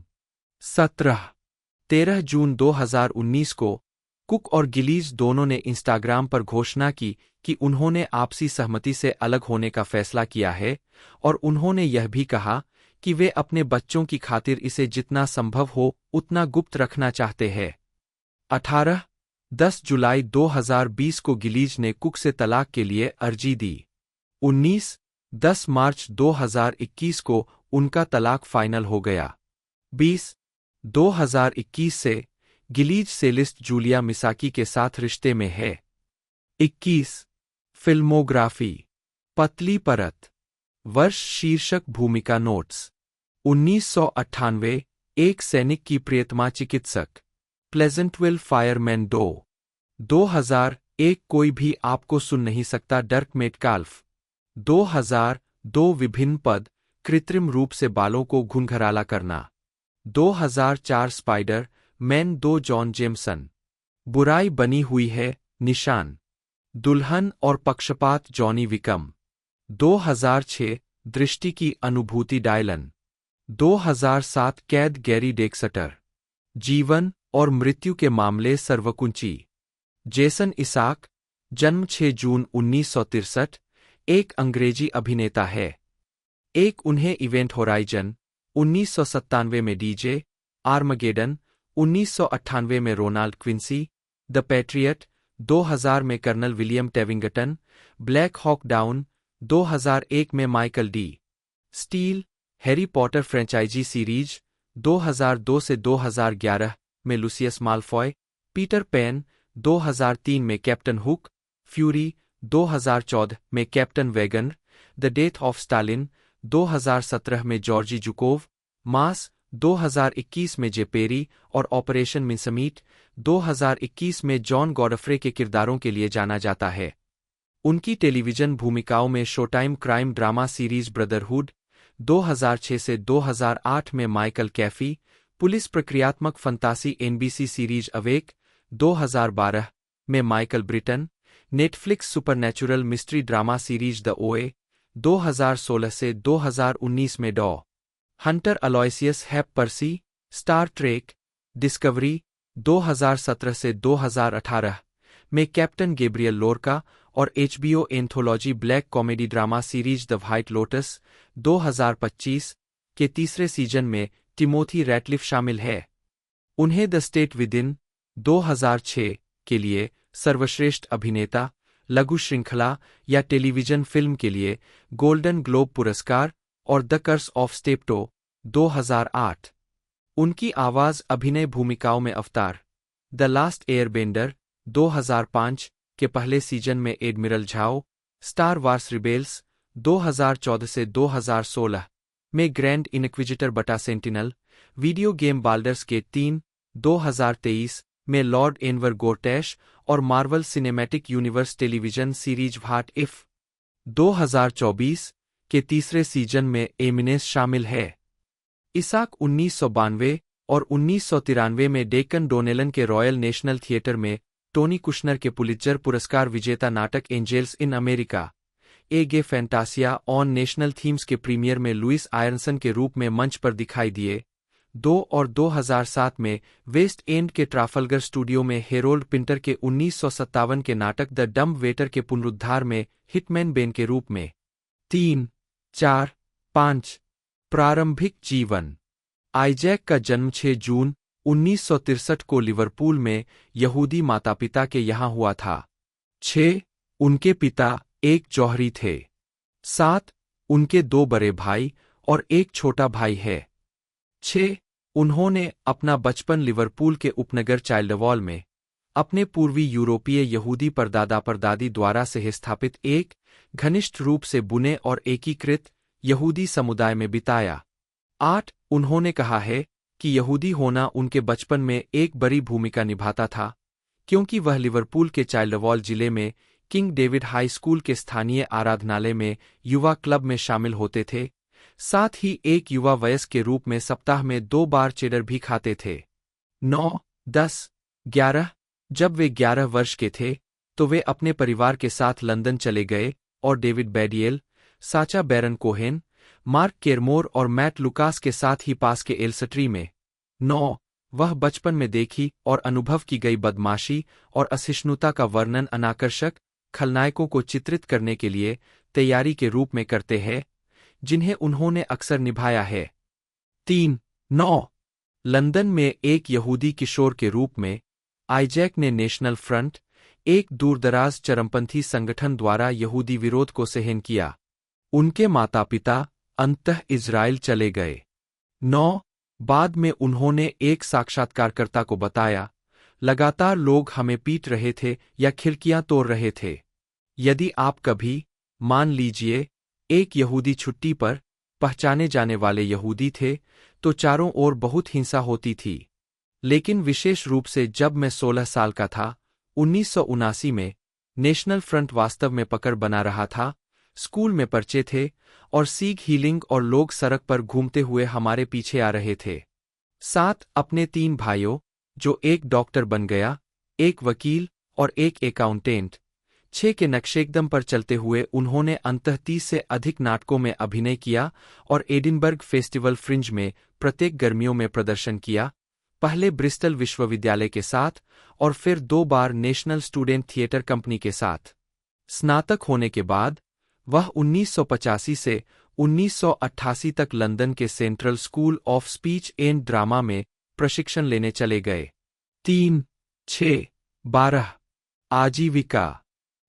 13 जून 2019 को कुक और गिलीज दोनों ने इंस्टाग्राम पर घोषणा की कि उन्होंने आपसी सहमति से अलग होने का फैसला किया है, और उन्होंने यह भी कहा कि वे अपने बच्चों की खातिर इसे जितना संभव हो उतना गुप्त रखना चाहते हैं। 10 जुलाई 2020 को गिलीज ने कुक से तलाक के लिए अर्जी दी। 10 मार्च 2021 को उनका तलाक फाइनल हो गया। 2021 से गिलीज सेलिस्ट जूलिया मिसाकी के साथ रिश्ते में है। 21 फिल्मोग्राफी। पतली परत। वर्ष शीर्षक भूमिका नोट्स। 1998 एक सैनिक की प्रियतमा चिकित्सक। प्लेजेंटविल फायरमैन 2001 कोई भी आपको सुन नहीं सकता डर्क मेटकाल्फ। 2002 विभिन्न पद, कृत्रिम रूप से बालों को घुंघराला करना। 2004 स्पाइडर मैन 2 जॉन जेमसन। बुराई बनी हुई है, निशान। दुल्हन और पक्षपात जॉनी विकम। 2006 दृष्टि की अनुभूति डायलन। 2007 कैद गैरी डेक्सटर। जीवन और मृत्यु के मामले सर्वकुंची। जेसन इसाक, जन्म 6 जून 1963, एक अंग्रेजी अभिनेता है। एक उन्हें इवेंट होराइजन 1997 में डीजे, आर्मगेडन 1998 में रोनाल्ड क्विंसी, द पैट्रियट 2000 में colonel William Tavington, Black Hawk Down 2001 में Michael D Steele, Harry Potter franchise series 2002 से 2011 में लुसियस माल्फॉय, पीटर पैन 2003 में कैप्टन हुक, फ्यूरी 2014 में captain wagon, the death of Stalin 2017 में Georgy जुकोव, मास 2021 में जे peri और operation मिन्समीट 2021 में जॉन गॉडफ्रे के किरदारों के लिए जाना जाता है। उनकी टेलीविजन भूमिकाओं में showtime crime drama series brotherhood 2006 से 2008 में माइकल कैफी, पुलिस प्रक्रियात्मक फंतासी NBC सीरीज अवेक 2012 में Michael Britain, Netflix supernatural mystery drama series the ओए 2016 से 2019 में डॉ हंटर अलोयसियस हैप पर्सी, स्टार ट्रेक डिस्कवरी 2017 से 2018 में कैप्टन गैब्रियल लोरका, और HBO anthology black comedy drama series the white lotus 2025 के तीसरे सीजन में टिमोथी रैटक्लिफ शामिल है। उन्हें द स्टेट विदिन 2006 के लिए सर्वश्रेष्ठ अभिनेता, लघु श्रृंखला या टेलीविजन फिल्म के लिए गोल्डन ग्लोब पुरस्कार और द कर्स ऑफ स्टेप्टो 2008। उनकी आवाज अभिनय भूमिकाओं में अवतार, द लास्ट एयरबेंडर 2005 के पहले सीजन में admiral Zhao, star wars rebels 2014 से 2016 में ग्रैंड इनक्विजिटर बटा सेंटिनल, वीडियो गेम बाल्डर्स गेट 3 2023 में लॉर्ड एनवर गोर्टैश और Marvel cinematic universe television series what if 2024 के तीसरे सीजन में एमिनेस शामिल है। इसाक 1992 और 1993 में डेकन डोनेलन के रॉयल नेशनल थिएटर में टोनी कुशनर के पुलित्जर पुरस्कार विजेता नाटक Angels in America A Gay Fantasia on National Themes के प्रीमियर में लुइस आयरसन के रूप में मंच पर दिखाई दिए। 2 और 2007 में वेस्ट एंड के ट्राफल्गर स्टूडियो में हेरोल्ड पिंटर के 1957 के नाटक द डम्ब वेटर के पुनरुद्धार में हिटमैन बेन के रूप में। 3, 4, 5 प्रारंभिक जीवन। आइजैक का जन्म 6 जून 1963 को लिवरपूल में यहूदी माता-पिता के यहाँ हुआ था। 6 उनके पिता एक जौहरी थे। 7 उनके 2 बड़े भाई और एक छोटा भाई है। 6 उन्होंने अपना बचपन लिवरपूल के उपनगर चाइल्डवॉल में अपने पूर्वी यूरोपीय यहूदी परदादा परदादी द्वारा से स्थापित एक घनिष्ठ रूप से बुने और एकीकृत यहूदी समुदाय में बिताया। 8 उन्होंने कहा है कि यहूदी होना उनके बचपन में एक बड़ी भूमिका निभाता था, क्योंकि वह लिवरपूल के चाइल्डवॉल जिले में किंग डेविड हाई स्कूल के स्थानीय आराधनालय में युवा क्लब में शामिल होते थे। साथ ही एक युवा वयस्क के रूप में सप्ताह में 2 बार चेडर भी खाते थे। 9, 10, 11 जब वे 11 वर्ष के थे तो वे अपने परिवार के साथ लंदन चले गए और डेविड बैडियल, साचा बैरन कोहेन, मार्क केरमोर और मैट लुकास के साथ ही पास के एल्सट्री में। 9 वह बचपन में देखी और अनुभव की गई बदमाशी और असहिष्णुता का वर्णन अनाकर्षक खलनायकों को चित्रित करने के लिए तैयारी के रूप में करते हैं, जिन्हें उन्होंने अक्सर निभाया है। 3, 9 लंदन में एक यहूदी किशोर के रूप में आइजैक ने नेशनल फ्रंट, एक दूरदराज चरमपंथी संगठन द्वारा यहूदी विरोध को सहन किया। उनके माता-पिता अंततः इज़राइल चले गए। 9 बाद में उन्होंने एक साक्षात्कारकर्ता को बताया, लगातार लोग हमें पीट रहे थे या खिड़कियां तोड़ रहे थे। यदि आप कभी, मान लीजिए, एक यहूदी छुट्टी पर पहचाने जाने वाले यहूदी थे, तो चारों ओर बहुत हिंसा होती थी। लेकिन विशेष रूप से जब मैं 16 साल का था, 1979 में, नेशनल फ्रंट वास्तव में पकड़ बना रहा था, स्कूल में पर्चे थे और सीख हीलिंग और लोग सड़क पर घूमते हुए हमारे पीछे आ रहे थे। 7 अपने 3 भाइयों, जो एक डॉक्टर बन गया, एक वकील और एक अकाउंटेंट, 6 के नक्शेकदम पर चलते हुए उन्होंने अंततः 30 से अधिक नाटकों में अभिनय किया और एडिनबर्ग फेस्टिवल फ्रिंज में प्रत्येक गर्मियों में प्रदर्शन किया, पहले ब्रिस्टल विश्वविद्यालय के साथ और फिर 2 बार नेशनल स्टूडेंट थिएटर कंपनी के साथ। स्नातक होने के बाद वह 1985 से 1988 तक लंदन के central school of speech and drama में प्रशिक्षण लेने चले गए। 3, 6, 12 आजीविका।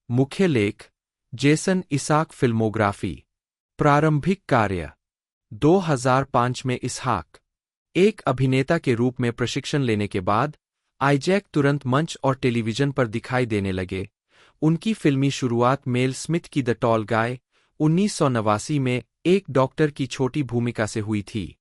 मुख्य लेख, जेसन इसाक फिल्मोग्राफी। प्रारंभिक कार्य, 2005 में इसहाक एक अभिनेता के रूप में प्रशिक्षण लेने के बाद आइजैक तुरंत मंच और टेलीविजन पर दिखाई देने लगे। उनकी फिल्मी शुरुआत मेल स्मिथ की द टॉल गाय 1989 में एक डॉक्टर की छोटी भूमिका से हुई थी।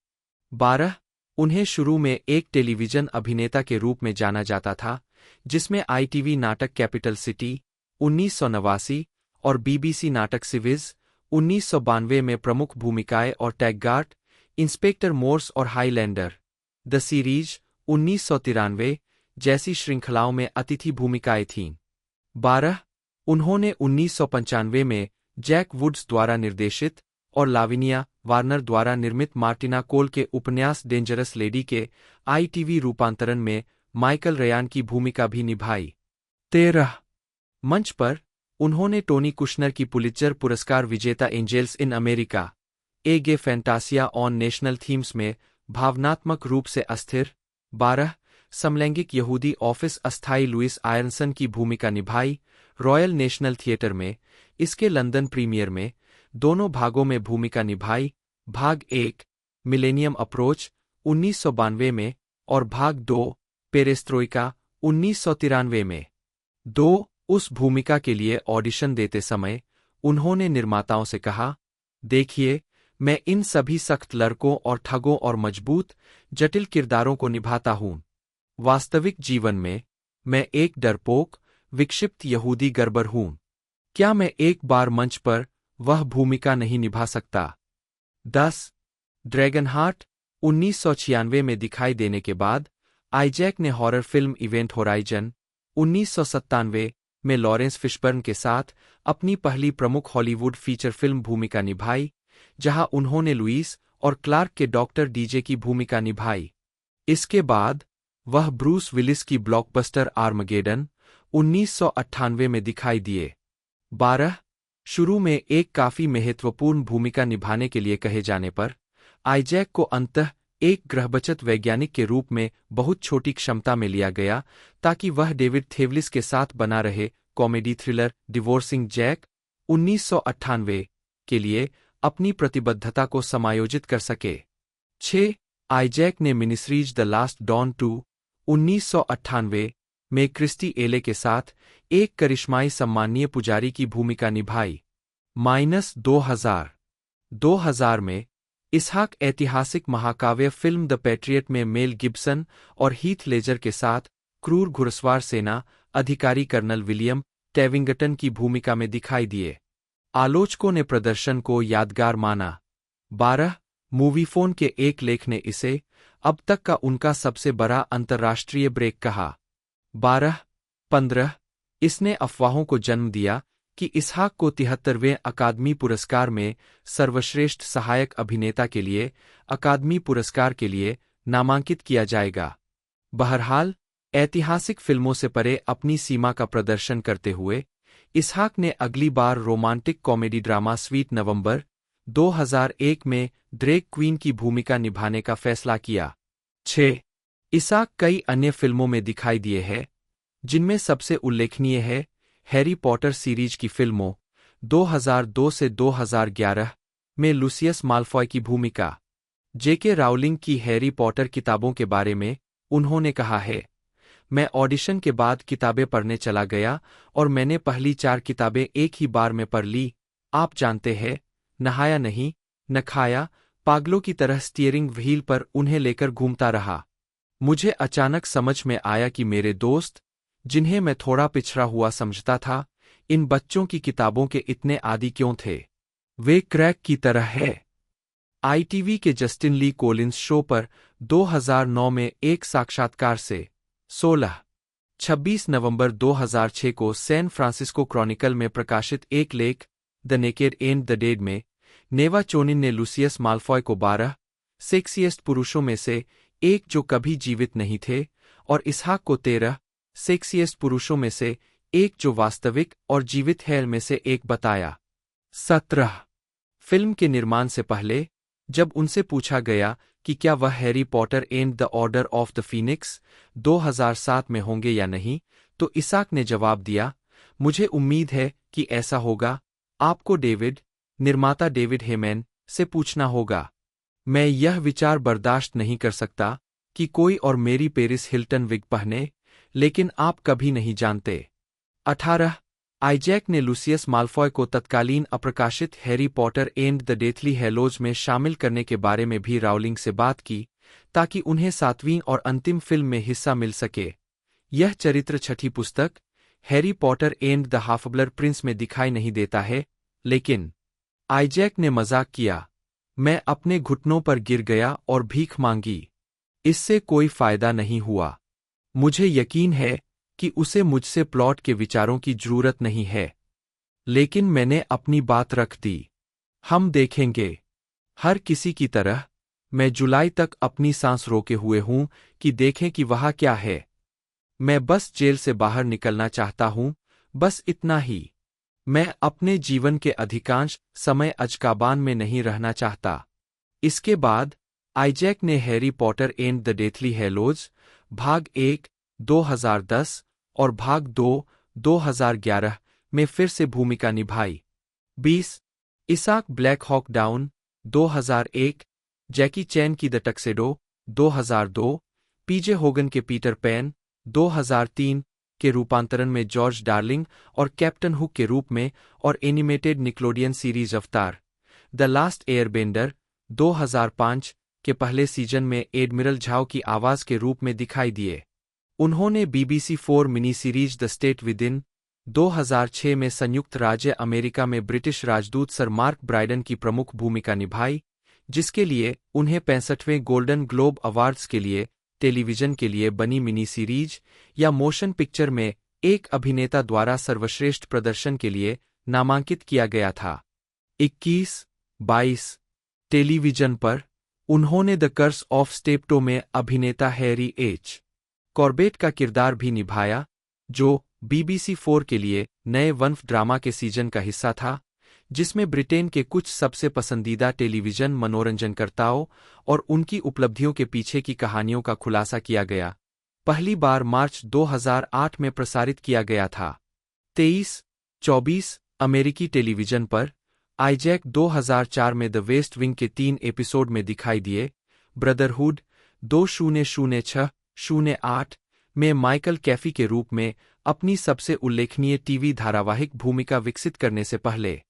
12 उन्हें शुरू में एक टेलीविजन अभिनेता के रूप में जाना जाता था, जिसमें आईटीवी नाटक कैपिटल सिटी 1989 और बीबीसी नाटक सिविज 1992 में प्रमुख भूमिकाएं और टैगगार्ट, इंस्पेक्टर मोर्स और हाईलैंडर द सीरीज 1993 जैसी श्रृंखलाओं में अतिथि भूमिकाएं थीं। 12 उन्होंने 1995 में जैक वुड्स द्वारा निर्देशित और लाविनिया वार्नर द्वारा निर्मित मार्टिना कोल के उपन्यास डेंजरस लेडी के आईटीवी रूपांतरण में माइकल रयान की भूमिका भी निभाई। 13 मंच पर उन्होंने टोनी कुशनर की पुलित्जर पुरस्कार विजेता Angels in America A Gay Fantasia on National Themes में भावनात्मक रूप से अस्थिर 12 समलैंगिक यहूदी ऑफिस अस्थाई लुइस आयरनसन की भूमिका निभाई रॉयल नेशनल थिएटर में। इसके लंदन प्रीमियर में दोनों भागों में भूमिका निभाई, भाग 1 मिलेनियम अप्रोच 1992 में और भाग 2 पेरेस्त्रोइका 1993 में। उस भूमिका के लिए ऑडिशन देते समय उन्होंने निर्माताओं से कहा, देखिए, मैं इन सभी सख्त लड़कों और ठगों और मजबूत, जटिल किरदारों को निभाता हूं। वास्तविक जीवन में मैं एक डरपोक, विक्षिप्त यहूदी गरबर हूं। क्या मैं एक बार मंच पर वह भूमिका नहीं निभा सकता? 10 ड्रैगनहार्ट 1996 में दिखाई देने के बाद आइजैक ने हॉरर फिल्म इवेंट होराइजन 1997 में लॉरेंस फिशबर्न के साथ अपनी पहली प्रमुख हॉलीवुड फीचर फिल्म भूमिका निभाई, जहां उन्होंने लुइस और क्लार्क के डॉक्टर डीजे की भूमिका निभाई। इसके बाद वह ब्रूस विलिस की ब्लॉकबस्टर आर्मगेडन 1998 में दिखाई दिए। 12 शुरू में एक काफी महत्वपूर्ण भूमिका निभाने के लिए कहे जाने पर आइजैक को अंततः एक ग्रहबचत वैज्ञानिक के रूप में बहुत छोटी क्षमता में लिया गया ताकि वह डेविड थेवलिस के साथ बना रहे कॉमेडी थ्रिलर डिवोर्सिंग जैक 1998 के लिए अपनी प्रतिबद्धता को समायोजित कर सके। 6 आइजैक ने मिनिसीरीज द लास्ट डॉन 2 1998 में क्रिस्टी एले के साथ एक करिश्माई सम्मानीय पुजारी की भूमिका निभाई। 2000 में इसहाक ऐतिहासिक महाकाव्य फिल्म द पैट्रियट में मेल गिब्सन और हीथ लेजर के साथ क्रूर घुड़सवार सेना अधिकारी कर्नल विलियम टेविंगटन की भूमिका में दिखाई दिए। आलोचकों ने प्रदर्शन को यादगार माना। 12 मूवीफोन के एक लेख ने इसे अब तक का उनका सबसे बड़ा अंतर्राष्ट्रीय ब्रेक कहा। 15 इसने अफवाहों को जन्म दिया कि इसहाक को 73वें अकादमी पुरस्कार में सर्वश्रेष्ठ सहायक अभिनेता के लिए अकादमी पुरस्कार के लिए नामांकित किया जाएगा। बहरहाल, ऐतिहासिक फिल्मों से परे अपनी सीमा का प्रदर्शन करते हुए इसहाक ने अगली बार रोमांटिक कॉमेडी ड्रामा स्वीट नवंबर 2001 में ड्रेग क्वीन की भूमिका निभाने का फैसला किया। 6 इसहाक कई अन्य फिल्मों में दिखाई दिए हैं, जिनमें सबसे उल्लेखनीय है हैरी पॉटर सीरीज की फिल्मों 2002 से 2011 में लूसियस माल्फॉय की भूमिका। जेके राउलिंग की हैरी पॉटर किताबों के बारे में उन्होंने कहा है, मैं ऑडिशन के बाद किताबें पढ़ने चला गया और मैंने पहली 4 किताबें एक ही बार में पढ़ ली। आप जानते हैं, नहाया नहीं, न खाया, पागलों की तरह स्टीयरिंग व्हील पर उन्हें लेकर घूमता रहा। मुझे अचानक समझ में आया कि मेरे दोस्त, जिन्हें मैं थोड़ा पिछड़ा हुआ समझता था, इन बच्चों की किताबों के इतने आदी क्यों थे। वे क्रैक की तरह है। आईटीवी के जस्टिन ली कोलिंस शो पर 2009 में एक साक्षात्कार से 26 नवंबर 2006 को सैन फ्रांसिस्को क्रॉनिकल में प्रकाशित एक लेख the naked and the dead में नेवा चोनिन ने लूसियस माल्फॉय को 12 सेक्सिएस्ट पुरुषों में से एक जो कभी जीवित नहीं थे और इसहाक को 13 सेक्सिएस्ट पुरुषों में से एक जो वास्तविक और जीवित है में से एक बताया। 17 फिल्म के निर्माण से पहले जब उनसे पूछा गया कि क्या वह Harry Potter and the order of the Phoenix 2007 में होंगे या नहीं, तो इसहाक ने जवाब दिया, मुझे उम्मीद है कि ऐसा होगा। आपको निर्माता डेविड हेमैन से पूछना होगा। मैं यह विचार बर्दाश्त नहीं कर सकता कि कोई और मेरी पेरिस हिल्टन विग पहने, लेकिन आप कभी नहीं जानते। 18 आइजैक ने लूसियस माल्फॉय को तत्कालीन अप्रकाशित Harry Potter and the Deathly Hallows में शामिल करने के बारे में भी राउलिंग से बात की, ताकि उन्हें 7वीं और अंतिम फिल्म में हिस्सा मिल सके। यह चरित्र 6ठी पुस्तक Harry Potter and the half-blood Prince में दिखाई नहीं देता है, लेकिन आइजैक ने मजाक किया, मैं अपने घुटनों पर गिर गया और भीख मांगी। इससे कोई फायदा नहीं हुआ। मुझे यकीन है कि उसे मुझसे प्लॉट के विचारों की जरूरत नहीं है, लेकिन मैंने अपनी बात रख दी। हम देखेंगे। हर किसी की तरह मैं जुलाई तक अपनी सांस रोके हुए हूं कि देखें कि वहां क्या है। मैं बस जेल से बाहर निकलना चाहता हूं, बस इतना ही। मैं अपने जीवन के अधिकांश समय अजकाबान में नहीं रहना चाहता। इसके बाद आइजैक ने Harry Potter and the Deathly Hallows भाग 1 2010 और भाग 2 2011 में फिर से भूमिका निभाई। 20 इसाक ब्लैक हॉक डाउन 2001, जैकी चैन की द टक्सेडो 2002, पीजे होगन के पीटर पैन 2003 के रूपांतरण में जॉर्ज डार्लिंग और कैप्टन हुक के रूप में और एनिमेटेड निक्लोडियन सीरीज अवतार द लास्ट एयरबेंडर 2005 के पहले सीजन में एडमिरल झाओ की आवाज के रूप में दिखाई दिए। उन्होंने BBC 4 mini series the state with in 2006 में संयुक्त राज्य अमेरिका में ब्रिटिश राजदूत सर मार्क ब्राइडन की प्रमुख भूमिका निभाई, जिसके लिए उन्हें 65वें गोल्डन ग्लोब अवार्ड्स के लिए टेलीविजन के लिए बनी मिनी सीरीज या मोशन पिक्चर में एक अभिनेता द्वारा सर्वश्रेष्ठ प्रदर्शन के लिए नामांकित किया गया था। 21-22 टेलीविजन पर उन्होंने द कर्स ऑफ स्टेप्टो में अभिनेता हैरी एच. कॉर्बेट का किरदार भी निभाया, जो BBC 4 के लिए नए वंश ड्रामा के सीजन का हिस्सा था, जिसमें ब्रिटेन के कुछ सबसे पसंदीदा टेलीविजन मनोरंजनकर्ताओं और उनकी उपलब्धियों के पीछे की कहानियों का खुलासा किया गया। पहली बार मार्च 2008 में प्रसारित किया गया था। 23-24 अमेरिकी टेलीविजन पर आइजैक 2004 में द वेस्ट विंग के 3 एपिसोड में दिखाई दिए। ब्रदरहुड 2006-08 में माइकल कैफी के रूप में अपनी सबसे उल्लेखनीय टीवी धारावाहिक भूमिका विकसित करने से पहले।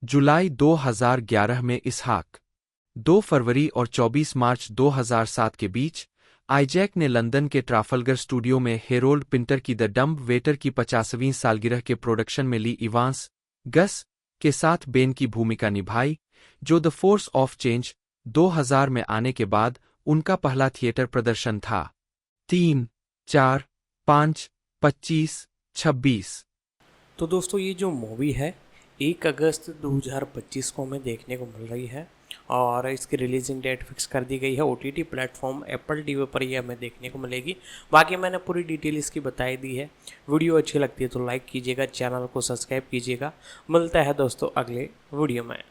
जुलाई 2011 में इसहाक 2 फरवरी और 24 मार्च 2007 के बीच आइजैक ने लंदन के ट्राफल्गर स्टूडियो में हेरोल्ड पिंटर की द डम्ब वेटर की 50वीं सालगिरह के प्रोडक्शन में ली इवांस गस के साथ बेन की भूमिका निभाई, जो द फोर्स ऑफ चेंज 2000 में आने के बाद उनका पहला थिएटर प्रदर्शन था। 3-4-5-25-26 तो दोस्तों ये जो मूवी है 1 अगस्त 2025 को हमें देखने को मिल रही है और इसकी रिलीजिंग डेट फिक्स कर दी गई है। OTT प्लेटफॉर्म एप्पल TV पर ये हमें देखने को मिलेगी। बाकी मैंने पूरी डिटेल इसकी बताई दी है। वीडियो अच्छी लगती है तो लाइक कीजिएगा, चैनल को सब्सक्राइब कीजिएगा। मिलता है दोस्तों अगले वीडियो में।